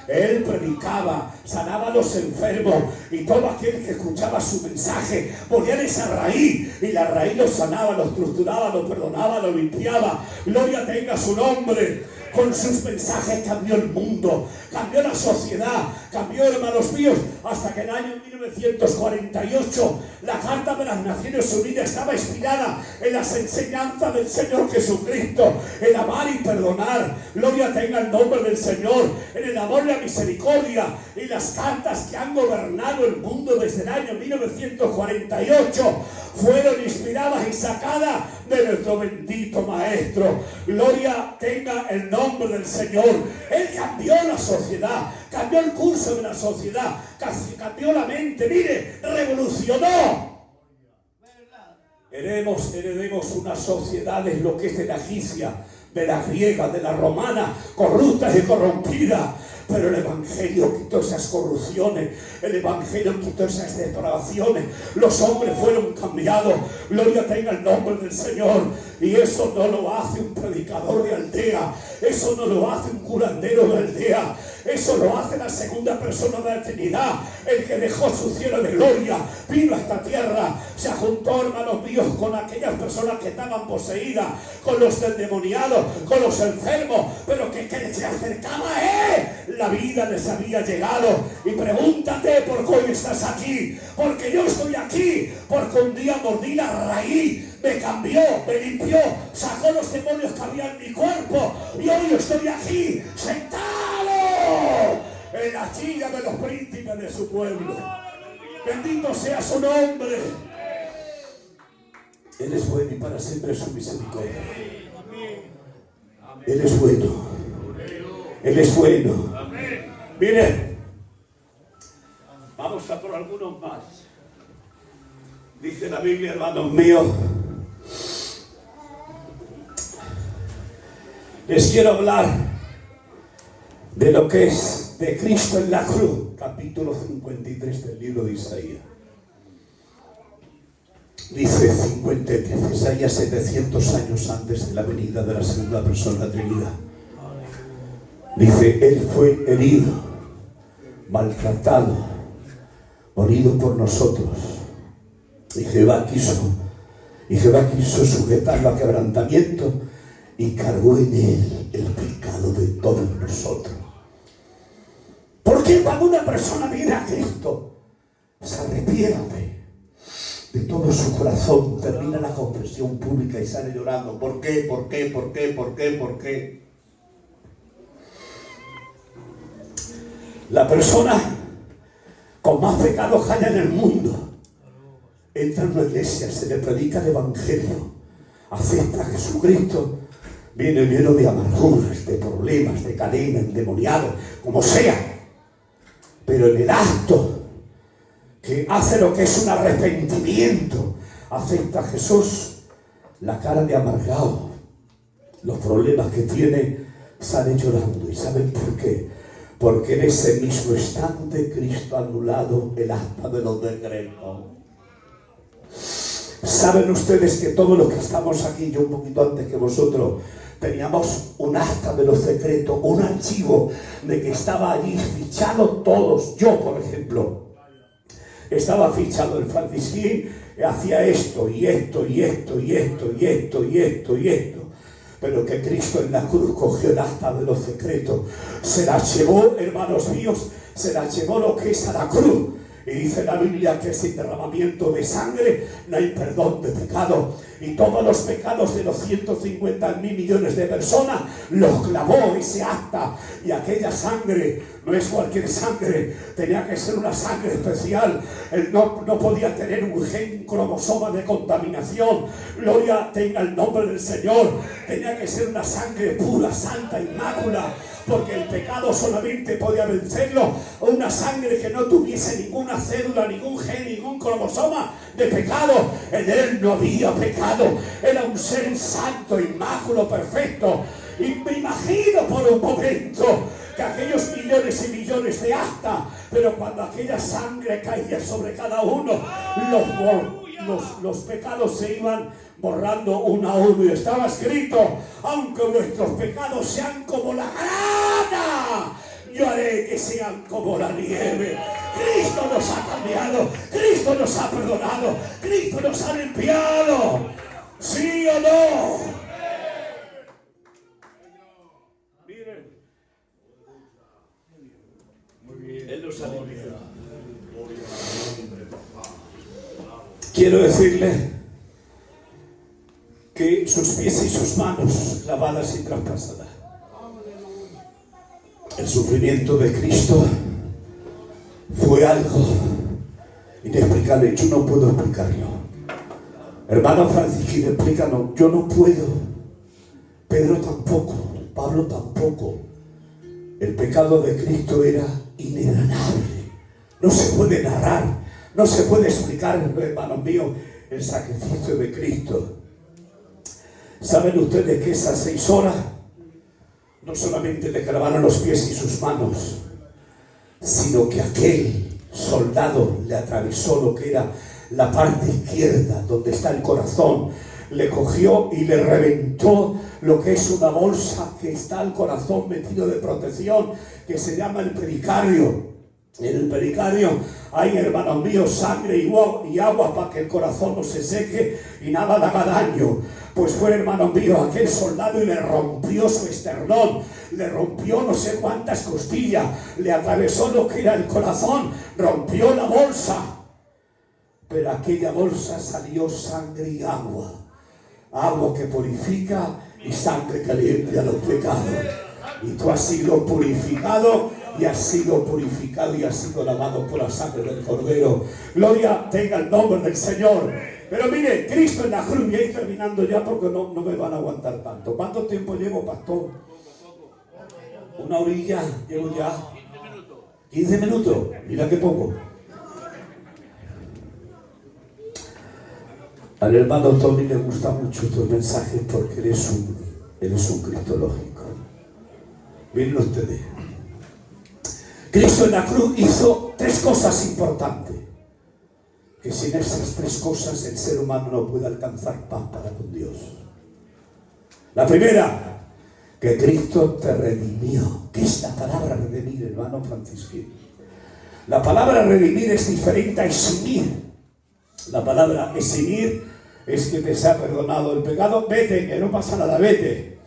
Él predicaba, sanaba a los enfermos, y todo aquel que escuchaba su mensaje ponía en esa raíz, y la raíz los sanaba, los estructuraba, los perdonaba, los limpiaba. Gloria tenga su nombre. Con sus mensajes cambió el mundo, cambió la sociedad, cambió, hermanos míos, hasta que en el año 1948 la Carta de las Naciones Unidas estaba inspirada en las enseñanzas del Señor Jesucristo, en amar y perdonar. Gloria tenga el nombre del Señor, en el amor y la misericordia, y las cartas que han gobernado el mundo desde el año 1948 fueron inspiradas y sacadas de nuestro bendito Maestro. Gloria tenga el nombre del Señor. Él cambió la sociedad, cambió el curso de la sociedad, casi cambió la mente. Mire, revolucionó. Heredemos unas sociedades, lo que es de la egipcia, de la griega, de la romana, corruptas y corrompidas. Pero el Evangelio quitó esas corrupciones, el Evangelio quitó esas depravaciones. Los hombres fueron cambiados. Gloria tenga el nombre del Señor. Y eso no lo hace un predicador de aldea, eso no lo hace un curandero de aldea, eso lo hace la segunda persona de la Trinidad, el que dejó su cielo de gloria, vino a esta tierra, se juntó, hermanos míos, con aquellas personas que estaban poseídas, con los endemoniados, con los enfermos, pero que se acercaba a él. La vida les había llegado. Y pregúntate por qué hoy estás aquí. Porque yo estoy aquí, porque un día mordí la raíz, me cambió, me limpió, sacó los demonios que había en mi cuerpo, y hoy estoy aquí, sentado en la silla de los príncipes de su pueblo. Bendito sea su nombre. Él es bueno y para siempre es su misericordia. Él es bueno. Él es bueno. Miren, vamos a por algunos más. Dice la Biblia, hermanos míos, les quiero hablar de lo que es de Cristo en la cruz, capítulo 53 del libro de Isaías. Dice 53, Isaías 700 años antes de la venida de la segunda persona de la Trinidad. Dice, Él fue herido, maltratado, morido por nosotros. Y Jehová quiso sujetarlo a quebrantamiento y cargó en él el pecado de todos nosotros. Porque cuando una persona viene a Cristo, se arrepiente de todo su corazón, termina la confesión pública y sale llorando. ¿Por qué? ¿Por qué? ¿Por qué? ¿Por qué? ¿Por qué? La persona con más pecados que haya en el mundo entra en una iglesia, se le predica el evangelio, acepta a Jesucristo, viene lleno de amarguras, de problemas, de cadenas, endemoniado, como sea, pero en el acto que hace lo que es un arrepentimiento, acepta a Jesús, la cara de amargado, los problemas que tiene, sale llorando. ¿Y saben por qué? Porque en ese mismo instante Cristo ha anulado el acta de los decretos. Saben ustedes que todos los que estamos aquí, yo un poquito antes que vosotros, teníamos un acta de los decretos, un archivo de que estaba allí fichado todos. Yo, por ejemplo, estaba fichado el Francisquín, hacía esto y esto y esto y esto y esto y esto y esto. Pero que Cristo en la cruz cogió el acta de los secretos, se la llevó, hermanos míos, se la llevó lo que es a la cruz. Y dice la Biblia que sin derramamiento de sangre no hay perdón de pecado. Y todos los pecados de los 150.000 millones de personas los clavó ese acta. Y aquella sangre no es cualquier sangre, tenía que ser una sangre especial. No podía tener un cromosoma de contaminación. Gloria tenga el nombre del Señor. Tenía que ser una sangre pura, santa, inmácula. Porque el pecado solamente podía vencerlo una sangre que no tuviese ninguna cédula, ningún gen, ningún cromosoma de pecado. En él no había pecado. Era un ser santo, inmáculo, perfecto. Y me imagino por un momento que aquellos millones y millones de actas, pero cuando aquella sangre caía sobre cada uno, los pecados se iban borrando uno a uno. Y estaba escrito: aunque vuestros pecados sean como la grana, yo haré que sean como la nieve. Cristo nos ha cambiado, Cristo nos ha perdonado, Cristo nos ha limpiado. ¿Sí o no? Miren, Él nos ha limpiado. Quiero decirle que sus pies y sus manos clavadas y traspasadas. El sufrimiento de Cristo fue algo inexplicable. Yo no puedo explicarlo. Hermano Francisquín, explícanos. Yo no puedo. Pedro tampoco. Pablo tampoco. El pecado de Cristo era inenarrable. No se puede narrar. No se puede explicar, hermanos míos, el sacrificio de Cristo. ¿Saben ustedes que esas 6 horas no solamente le clavaron los pies y sus manos, sino que aquel soldado le atravesó lo que era la parte izquierda, donde está el corazón, le cogió y le reventó lo que es una bolsa que está al corazón metido de protección, que se llama el pericardio. En el pericardio hay, hermanos míos, sangre y agua para que el corazón no se seque y nada le haga daño. Pues fue, hermanos míos, aquel soldado y le rompió su esternón, le rompió no sé cuántas costillas, le atravesó lo que era el corazón, rompió la bolsa. Pero aquella bolsa salió sangre y agua. Agua que purifica y sangre que limpia los pecados. Y tú has sido purificado y has sido purificado y has sido lavado por la sangre del Cordero. Gloria tenga el nombre del Señor. Pero mire, Cristo en la cruz, y ahí terminando ya porque no me van a aguantar tanto. ¿Cuánto tiempo llevo, pastor? Una orilla, llevo ya 15 minutos. Mira qué poco. Al hermano Tony le gustan mucho estos mensajes porque él es un cristológico. Miren ustedes. Cristo en la cruz hizo 3 cosas importantes, que sin esas 3 cosas el ser humano no puede alcanzar paz para con Dios. La primera, que Cristo te redimió. ¿Qué es la palabra redimir, hermano Francisquín? La palabra redimir es diferente a eximir. La palabra eximir es que te sea perdonado el pecado. Vete, que no pasa nada, vete.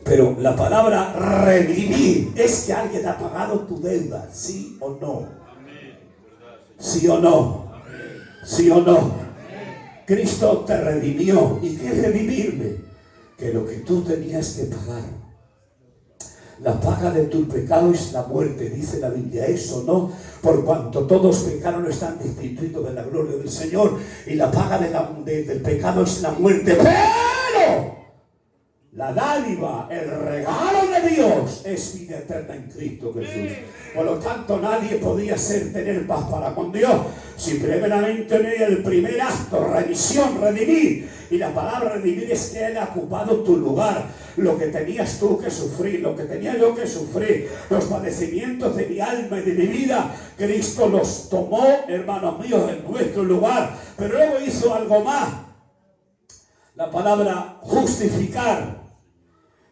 Pero la palabra redimir es que alguien ha pagado tu deuda, ¿sí o no? ¿Sí o no? ¿Sí o no? Cristo te redimió. ¿Y qué es redimirme? Que lo que tú tenías que pagar. La paga de tu pecado es la muerte, dice la Biblia. Eso no, por cuanto todos pecaron están destituidos de la gloria del Señor. Y la paga del pecado es la muerte. Pero la dádiva, el regalo de Dios es vida eterna en Cristo Jesús. Por lo tanto, nadie podía tener paz para con Dios si primeramente no era el primer acto, remisión, redimir. Y la palabra redimir es que Él ha ocupado tu lugar. Lo que tenías tú que sufrir, lo que tenía yo que sufrir, los padecimientos de mi alma y de mi vida, Cristo los tomó, hermanos míos, en nuestro lugar. Pero luego hizo algo más. La palabra justificar.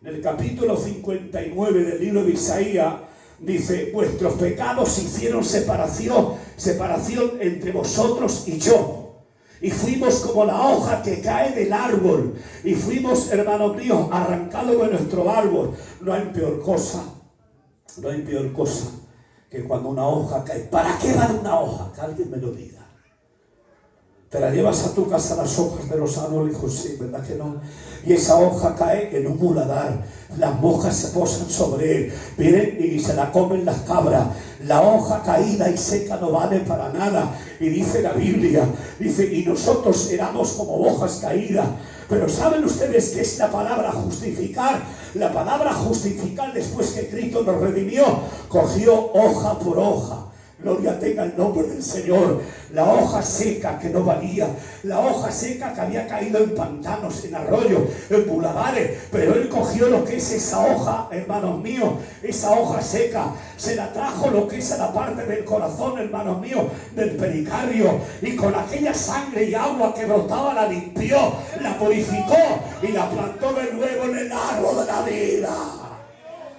En el capítulo 59 del libro de Isaías dice: vuestros pecados hicieron separación entre vosotros y yo. Y fuimos como la hoja que cae del árbol. Y fuimos, hermanos míos, arrancados de nuestro árbol. No hay peor cosa que cuando una hoja cae. ¿Para qué va una hoja? Que alguien me lo diga. Te la llevas a tu casa, las hojas de los árboles, hijo, sí, ¿verdad que no? Y esa hoja cae en un muladar. Las moscas se posan sobre él, vienen y se la comen las cabras. La hoja caída y seca no vale para nada. Y dice la Biblia, dice, y nosotros éramos como hojas caídas. Pero ¿saben ustedes qué es la palabra justificar? La palabra justificar, después que Cristo nos redimió, cogió hoja por hoja. Gloria tenga el nombre del Señor. La hoja seca que no valía, la hoja seca que había caído en pantanos, en arroyos, en bulavares, pero Él cogió lo que es esa hoja, hermanos míos, esa hoja seca, se la trajo lo que es a la parte del corazón, hermanos míos, del pericardio, y con aquella sangre y agua que brotaba la limpió, la purificó y la plantó de nuevo en el árbol de la vida.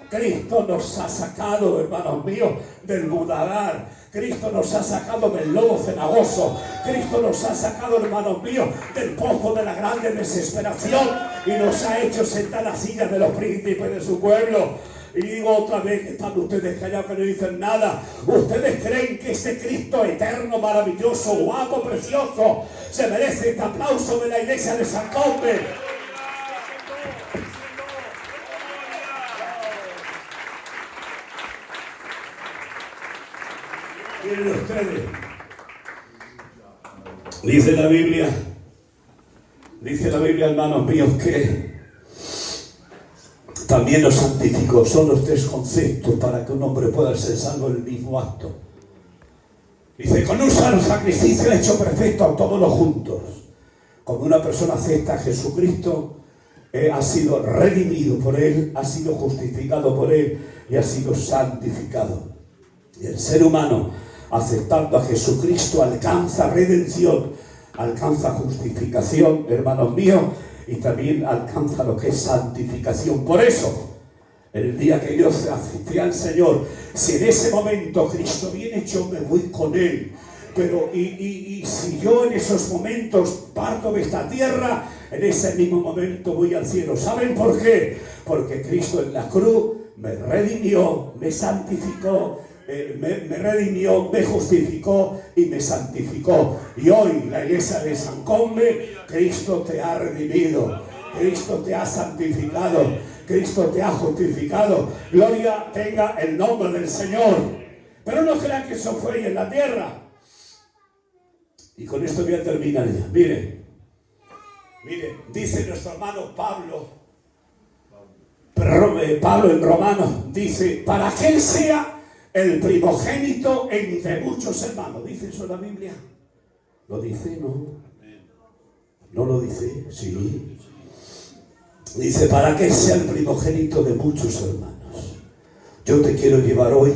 Cristo nos ha sacado, hermanos míos, del muladar. Cristo nos ha sacado del lobo cenagoso. Cristo nos ha sacado, hermanos míos, del pozo de la grande desesperación y nos ha hecho sentar en la silla de los príncipes de su pueblo. Y digo otra vez, que están ustedes callados, que no dicen nada. ¿Ustedes creen que este Cristo eterno, maravilloso, guapo, precioso, se merece este aplauso de la iglesia de San Combe? Miren ustedes, dice la Biblia, hermanos míos, que también los santificó. Son los tres conceptos para que un hombre pueda ser salvo en el mismo acto. Dice, con un solo sacrificio hecho perfecto a todos los juntos. Cuando una persona acepta a Jesucristo, ha sido redimido por Él, ha sido justificado por Él y ha sido santificado. Y el ser humano, aceptando a Jesucristo, alcanza redención, alcanza justificación, hermanos míos, y también alcanza lo que es santificación. Por eso, en el día que yo acepté al Señor, si en ese momento Cristo viene, yo me voy con Él. Pero y si yo en esos momentos parto de esta tierra, en ese mismo momento voy al cielo. ¿Saben por qué? Porque Cristo en la cruz me redimió, me santificó, me redimió, me justificó y me santificó. Y hoy la iglesia de San Combe, Cristo te ha redimido, Cristo te ha santificado, Cristo te ha justificado. Gloria tenga el nombre del Señor. Pero no crean que eso fue ahí en la tierra. Y con esto voy a terminar ya. Miren, dice nuestro hermano Pablo en Romanos, dice, para que Él sea el primogénito entre muchos hermanos. ¿Dice eso la Biblia? ¿Lo dice? No. ¿No lo dice? Sí. Dice, para que sea el primogénito de muchos hermanos. Yo te quiero llevar hoy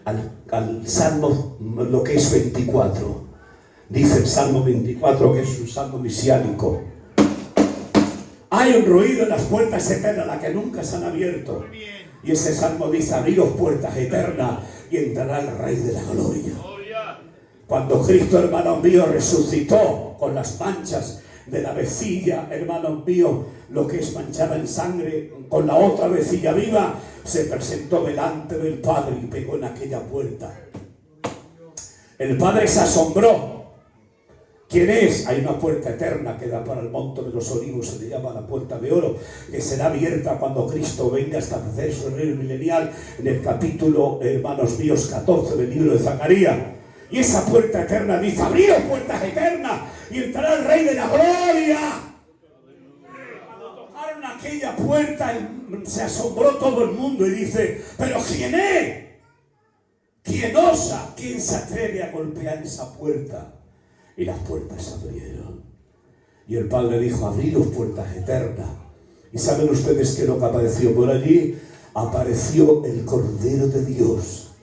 al Salmo, lo que es 24. Dice el Salmo 24, que es un salmo mesiánico. Hay un ruido en las puertas eternas, las que nunca se han abierto. Y ese salmo dice, abriros puertas eternas y entrará el Rey de la Gloria. Cuando Cristo, hermanos míos, resucitó con las manchas de la vecilla, hermanos míos, lo que es manchada en sangre, con la otra vecilla viva, se presentó delante del Padre y pegó en aquella puerta. El Padre se asombró. ¿Quién es? Hay una puerta eterna que da para el monte de los olivos, se le llama la puerta de oro, que será abierta cuando Cristo venga a establecer su reino milenial, en el capítulo, hermanos míos, 14 del libro de Zacarías. Y esa puerta eterna dice: abriros puertas eternas y entrará el Rey de la Gloria. Cuando tocaron aquella puerta, se asombró todo el mundo y dice: ¿pero quién es? ¿Quién osa? ¿Quién se atreve a golpear esa puerta? Y las puertas se abrieron. Y el Padre dijo: abriros puertas eternas. ¿Y saben ustedes qué es lo que apareció por allí? Apareció el Cordero de Dios,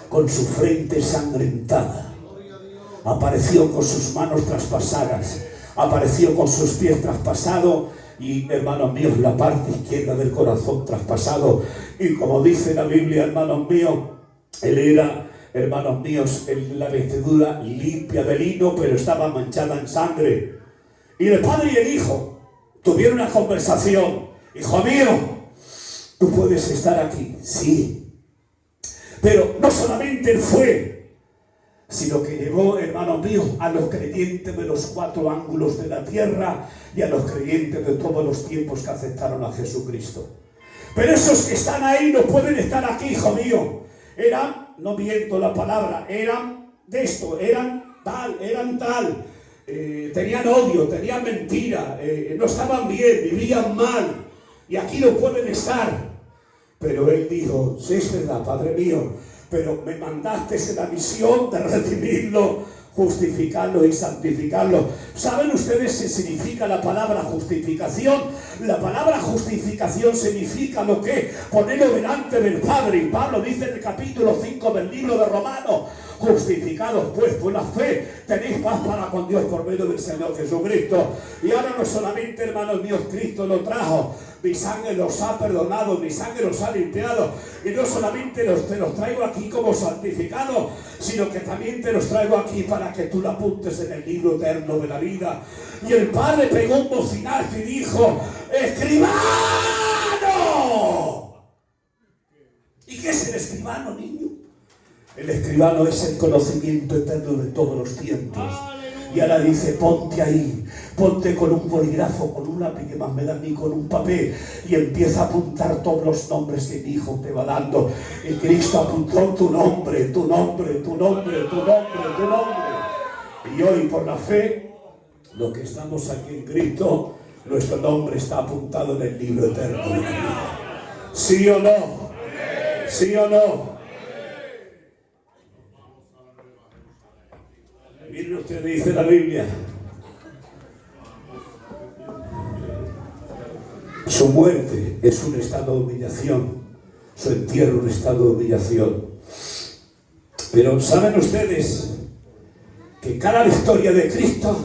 con su frente ensangrentada. Apareció con sus manos traspasadas. Apareció con sus pies traspasados. Y, hermanos míos, la parte izquierda del corazón traspasado. Y como dice la Biblia, hermanos míos, él era, hermanos míos, la vestidura limpia de lino, pero estaba manchada en sangre. Y el Padre y el Hijo tuvieron una conversación. Hijo mío, tú puedes estar aquí. Sí. Pero no solamente él fue, sino que llevó, hermanos míos, a los creyentes de los 4 ángulos de la tierra y a los creyentes de todos los tiempos que aceptaron a Jesucristo. Pero esos que están ahí no pueden estar aquí, hijo mío. Eran, no miento la palabra, eran de esto, eran tal, tenían odio, tenían mentira, no estaban bien, vivían mal, y aquí no pueden estar. Pero él dijo: sí, es verdad, Padre mío, pero me mandaste en la misión de redimirlo, justificarlo y santificarlo. ¿Saben ustedes qué significa la palabra justificación? La palabra justificación significa lo que ponerlo delante del Padre. Y Pablo dice en el capítulo 5 del libro de Romanos: justificados pues por la fe, tenéis paz para con Dios por medio del Señor Jesucristo. Y ahora no solamente, hermanos míos, Cristo lo trajo, mi sangre los ha perdonado, mi sangre los ha limpiado, y no solamente te los traigo aquí como santificados, sino que también te los traigo aquí para que tú lo apuntes en el libro eterno de la vida. Y el Padre pegó un bocinazo y dijo: ¡escribano! ¿Y qué es el escribano, niño? El escribano es el conocimiento eterno de todos los tiempos. Y ahora dice: ponte ahí, ponte con un bolígrafo, con un lápiz, que más me da a mí, con un papel, y empieza a apuntar todos los nombres que mi hijo te va dando. Y Cristo apuntó tu nombre, tu nombre, tu nombre, tu nombre, tu nombre. Y hoy, por la fe, los que estamos aquí en Cristo, nuestro nombre está apuntado en el libro eterno de la vida. ¿Sí o no? ¿Sí o no? Miren ustedes, dice la Biblia: su muerte es un estado de humillación, su entierro un estado de humillación. Pero ¿saben ustedes que cada victoria de Cristo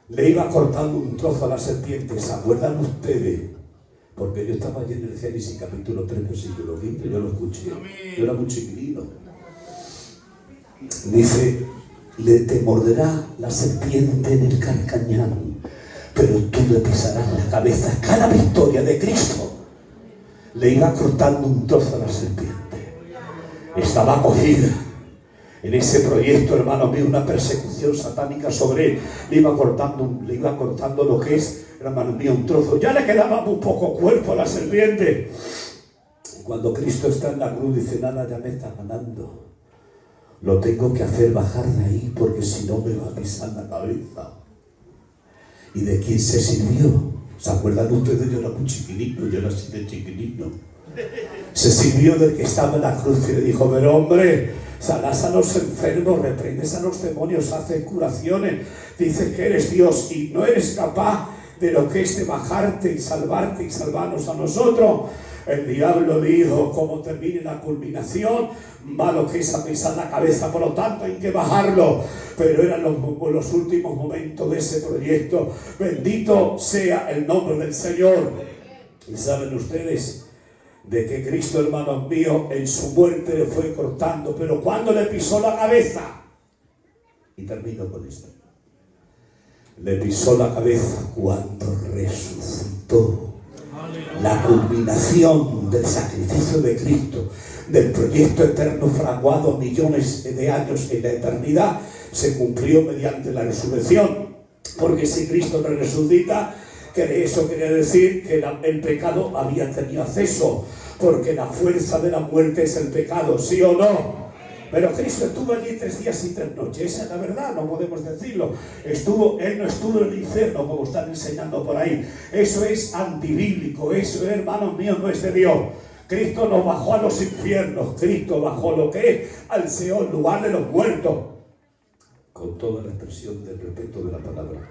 le iba cortando un trozo a la serpiente? ¿Se acuerdan ustedes? Porque yo estaba allí en el Génesis capítulo 3 versículo 15, yo lo escuché, yo era muy chiquilino. Dice: te morderá la serpiente en el carcañal, pero tú le pisarás la cabeza. Cada victoria de Cristo le iba cortando un trozo a la serpiente. Estaba acogida en ese proyecto, hermano mío, una persecución satánica sobre él. Le iba cortando lo que es, hermano mío, un trozo. Ya le quedaba muy poco cuerpo a la serpiente. Cuando Cristo está en la cruz, dice: nada, ya me está ganando. Lo tengo que hacer bajar de ahí, porque si no me va a pisar la cabeza. ¿Y de quién se sirvió? ¿Se acuerdan ustedes? Yo era muy chiquilino, yo era así de chiquilino. Se sirvió del que estaba en la cruz y le dijo: pero hombre, sanás a los enfermos, reprendes a los demonios, haces curaciones, dices que eres Dios y no eres capaz de lo que es de bajarte y salvarte y salvarnos a nosotros. El diablo dijo: como termine la culminación, malo que es a pisar la cabeza, por lo tanto hay que bajarlo. Pero eran los últimos momentos de ese proyecto. Bendito sea el nombre del Señor. Y saben ustedes, de que Cristo, hermanos míos, en su muerte le fue cortando, pero cuando le pisó la cabeza, y termino con esto, le pisó la cabeza cuando resucitó. La culminación del sacrificio de Cristo, del proyecto eterno fraguado millones de años en la eternidad, se cumplió mediante la resurrección. Porque si Cristo no resucita, que eso quería decir que el pecado había tenido acceso, porque la fuerza de la muerte es el pecado, ¿sí o no? Pero Cristo estuvo allí 3 días y 3 noches, esa es la verdad, no podemos decirlo. Él no estuvo en el infierno como están enseñando por ahí. Eso es antibíblico, eso, hermanos míos, no es de Dios. Cristo no bajó a los infiernos, Cristo bajó lo que es al Seol, lugar de los muertos, con toda la expresión del respeto de la palabra.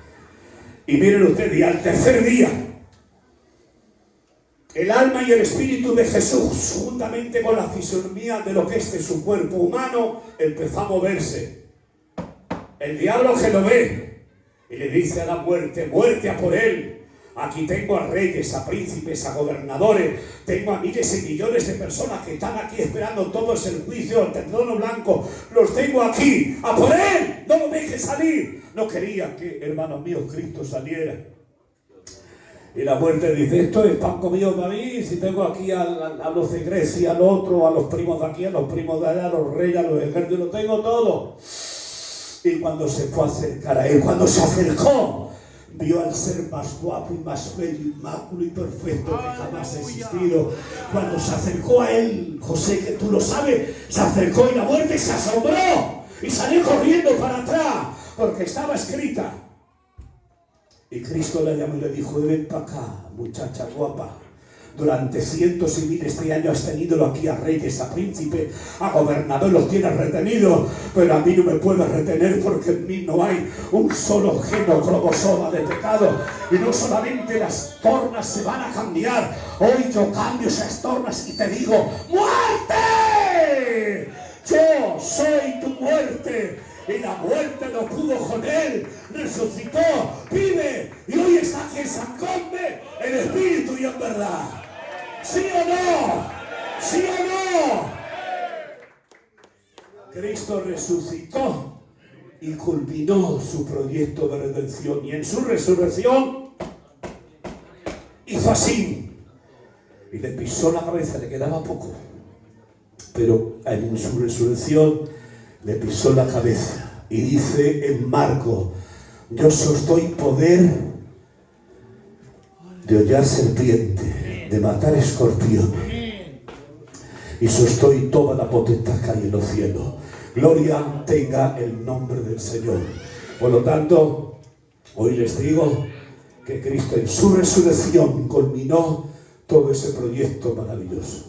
Y miren ustedes, y al tercer día, el alma y el espíritu de Jesús, juntamente con la fisonomía de lo que es de su cuerpo humano, empezó a moverse. El diablo que lo ve y le dice a la muerte, muerte a por él. Aquí tengo a reyes, a príncipes, a gobernadores, tengo a miles y millones de personas que están aquí esperando todos el juicio ante el trono blanco. Los tengo aquí, a por él, no lo deje salir. No quería que, hermanos míos, Cristo saliera. Y la muerte dice, esto es pan comido para mí, si tengo aquí a los de Grecia, al otro, a los primos de aquí, a los primos de allá, a los reyes, a los ejércitos, lo tengo todo. Y cuando se fue a acercar a él, cuando se acercó, vio al ser más guapo y más bello, inmáculo y perfecto que jamás ha existido. Cuando se acercó a él, José, que tú lo sabes, se acercó y la muerte se asombró y salió corriendo para atrás, porque estaba escrita. Y Cristo la llamó y le dijo, ven para acá, muchacha guapa. Durante cientos y miles de años has tenido aquí a reyes, a príncipes, a gobernadores, los tienes retenidos, pero a mí no me puedes retener porque en mí no hay un solo geno cromosoma de pecado. Y no solamente las tornas se van a cambiar, hoy yo cambio esas tornas y te digo, ¡muerte! Yo soy tu muerte. Y la muerte no pudo con él, resucitó, vive y hoy está aquí en San Combe, en espíritu y en verdad. ¿Sí o no? ¿Sí o no? Cristo resucitó y culminó su proyecto de redención, y en su resurrección hizo así y le pisó la cabeza, le quedaba poco, pero en su resurrección le pisó la cabeza y dice en Marcos, yo os doy poder de hollar serpiente, de matar escorpión, y os doy toda la potestad que hay en los cielos. Gloria tenga el nombre del Señor. Por lo tanto, hoy les digo que Cristo en su resurrección culminó todo ese proyecto maravilloso.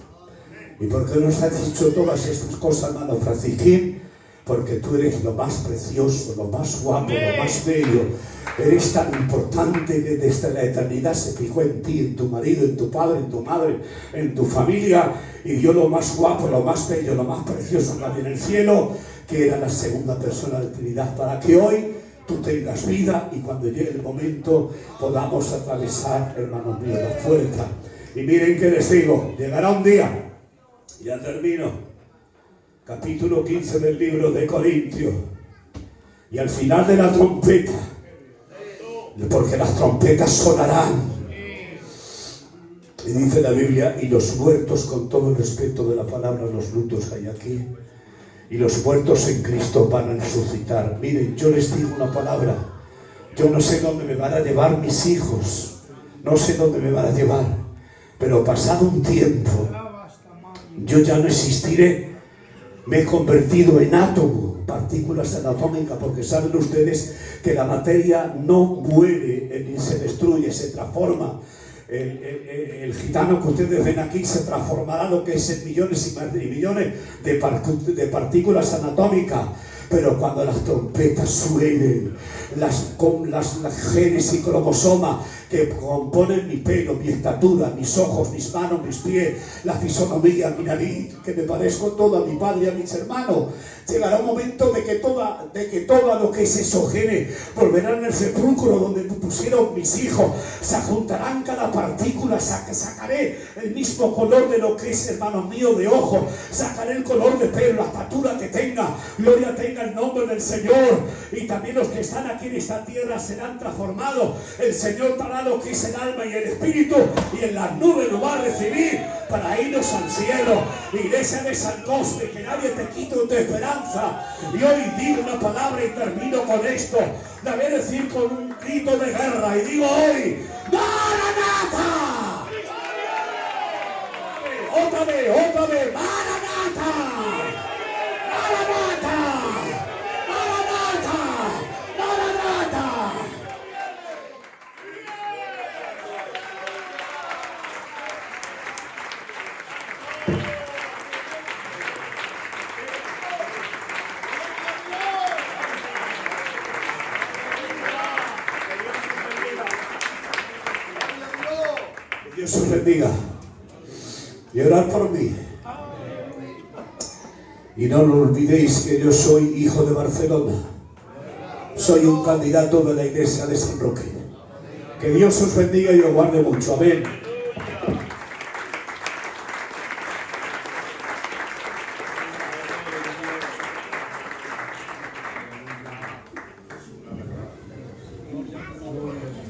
¿Y por qué nos ha dicho todas estas cosas, hermano Francisquín? Porque tú eres lo más precioso, lo más guapo, lo más bello. Eres tan importante que desde la eternidad se fijó en ti, en tu marido, en tu padre, en tu madre, en tu familia, y dio lo más guapo, lo más bello, lo más precioso que había en el cielo, que era la segunda persona de la Trinidad, para que hoy tú tengas vida y cuando llegue el momento podamos atravesar, hermanos míos, la puerta. Y miren que les digo, llegará un día, ya termino, capítulo 15 del libro de Corintios, y al final de la trompeta, porque las trompetas sonarán, y dice la Biblia, y los muertos, con todo el respeto de la palabra, los lutos que hay aquí, y los muertos en Cristo van a resucitar. Miren, yo les digo una palabra, yo no sé dónde me van a llevar mis hijos, no sé dónde me van a llevar, pero pasado un tiempo, yo ya no existiré. Me he convertido en átomo, partículas anatómicas, porque saben ustedes que la materia no muere ni se destruye, se transforma. El gitano que ustedes ven aquí se transformará lo que es en millones y millones de partículas anatómicas. Pero cuando las trompetas suenen, las genes y cromosomas que componen mi pelo, mi estatura, mis ojos, mis manos, mis pies, la fisonomía, mi nariz, que me parezco todo a mi padre y a mis hermanos, Llegará un momento de que todo lo que se sojene volverán al sepulcro donde pusieron mis hijos. Se juntarán cada partícula, sacaré el mismo color de lo que es, hermano mío, de ojo. Sacaré el color de pelo, la estatura que tenga. Gloria tenga el nombre del Señor. Y también los que están aquí en esta tierra serán transformados. El Señor dará lo que es el alma y el espíritu, y en las nubes lo va a recibir para irnos al cielo. Iglesia de San Cosme, que nadie te quite tu esperanza. Y hoy digo una palabra y termino con esto. La voy a decir con un grito de guerra, y digo hoy: ¡Maranatha! Otra vez, ¡Maranatha! ¡Maranatha! ¡Maranatha! ¡Maranatha! Dios os bendiga. Y orad por mí. Y no lo olvidéis que yo soy hijo de Barcelona. Soy un candidato de la iglesia de San Roque. Que Dios os bendiga y os guarde mucho. Amén.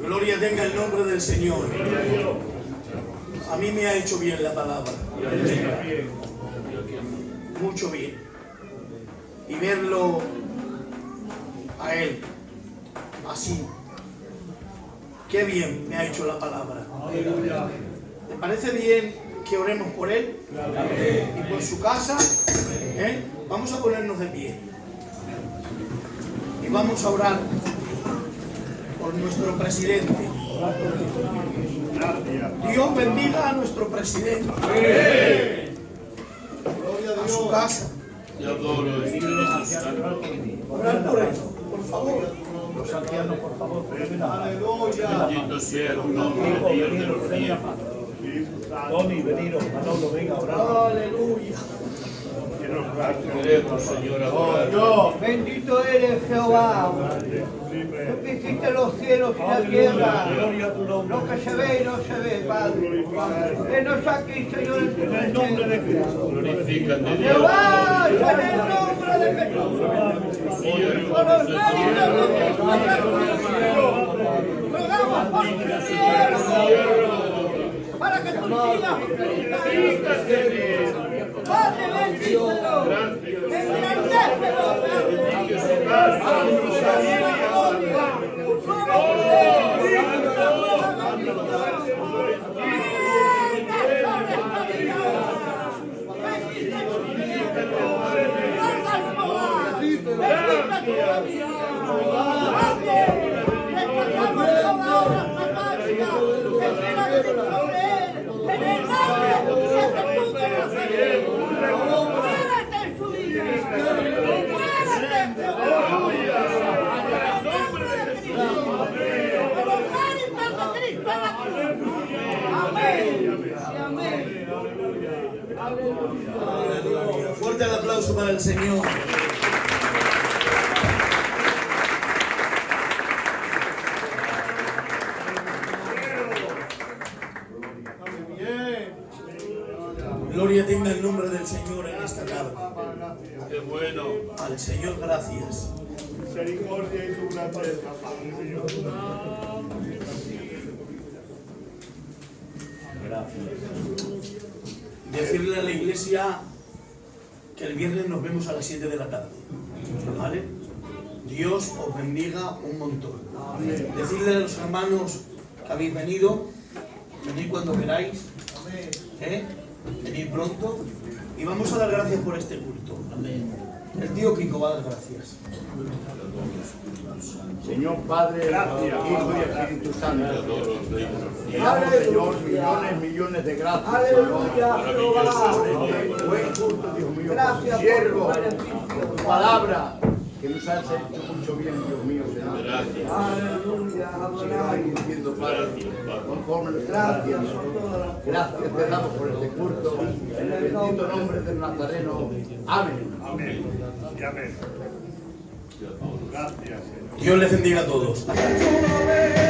Gloria tenga el nombre del Señor. A mí me ha hecho bien la palabra. Mucho bien. Y verlo a Él así. Qué bien me ha hecho la palabra. ¿Le parece bien que oremos por Él? Y por su casa. Vamos a ponernos de pie. Y vamos a orar por nuestro presidente. Dios bendiga a nuestro presidente. A su casa. Orar por él, por favor.
Los ancianos, por favor.
Bendito sea tu nombre, Dios de los cielos.
Tony, veniros, Manolo, venga a orar.
Aleluya.
Queremos, Señor, adorar.
Bendito eres, Jehová. Tú que hiciste los cielos y la tierra, lo que se ve y no se ve, Padre. Venos aquí, Señor, en el nombre de Cristo.
Glorifícate, Dios.
Jehová, en el nombre de Jesús. Por los méritos de Cristo, rogamos por tu cielo, para que tú sigas justificando. Padre, bendícelo, engrandécelo,
Fuerte el aplauso para el Señor. Gloria tenga el nombre del Señor en esta tarde.
Qué bueno.
Al Señor gracias.
Misericordia y su gracia.
Decirle a la iglesia que el viernes nos vemos a las 7 de la tarde. ¿Vale? Dios os bendiga un montón. Decirle a los hermanos que habéis venido, venid cuando queráis. Venid pronto. Y vamos a dar gracias por este culto. El tío Kiko va a dar gracias.
Señor Padre, Hijo y Espíritu Santo, te damos, Señor, millones de gracias.
Aleluya,
Buen culto, Dios mío,
gracias
siervo,
por tu beneficio.
tu palabra, que nos has hecho mucho bien, Dios mío, Señor. Seguiremos diciendo, Padre, conforme nuestras gracias. Gracias te damos por este culto. En el bendito nombre del Nazareno. Amén.
Amén. Y amén. Gracias, Señor.
Dios les bendiga a todos.
Aleluya.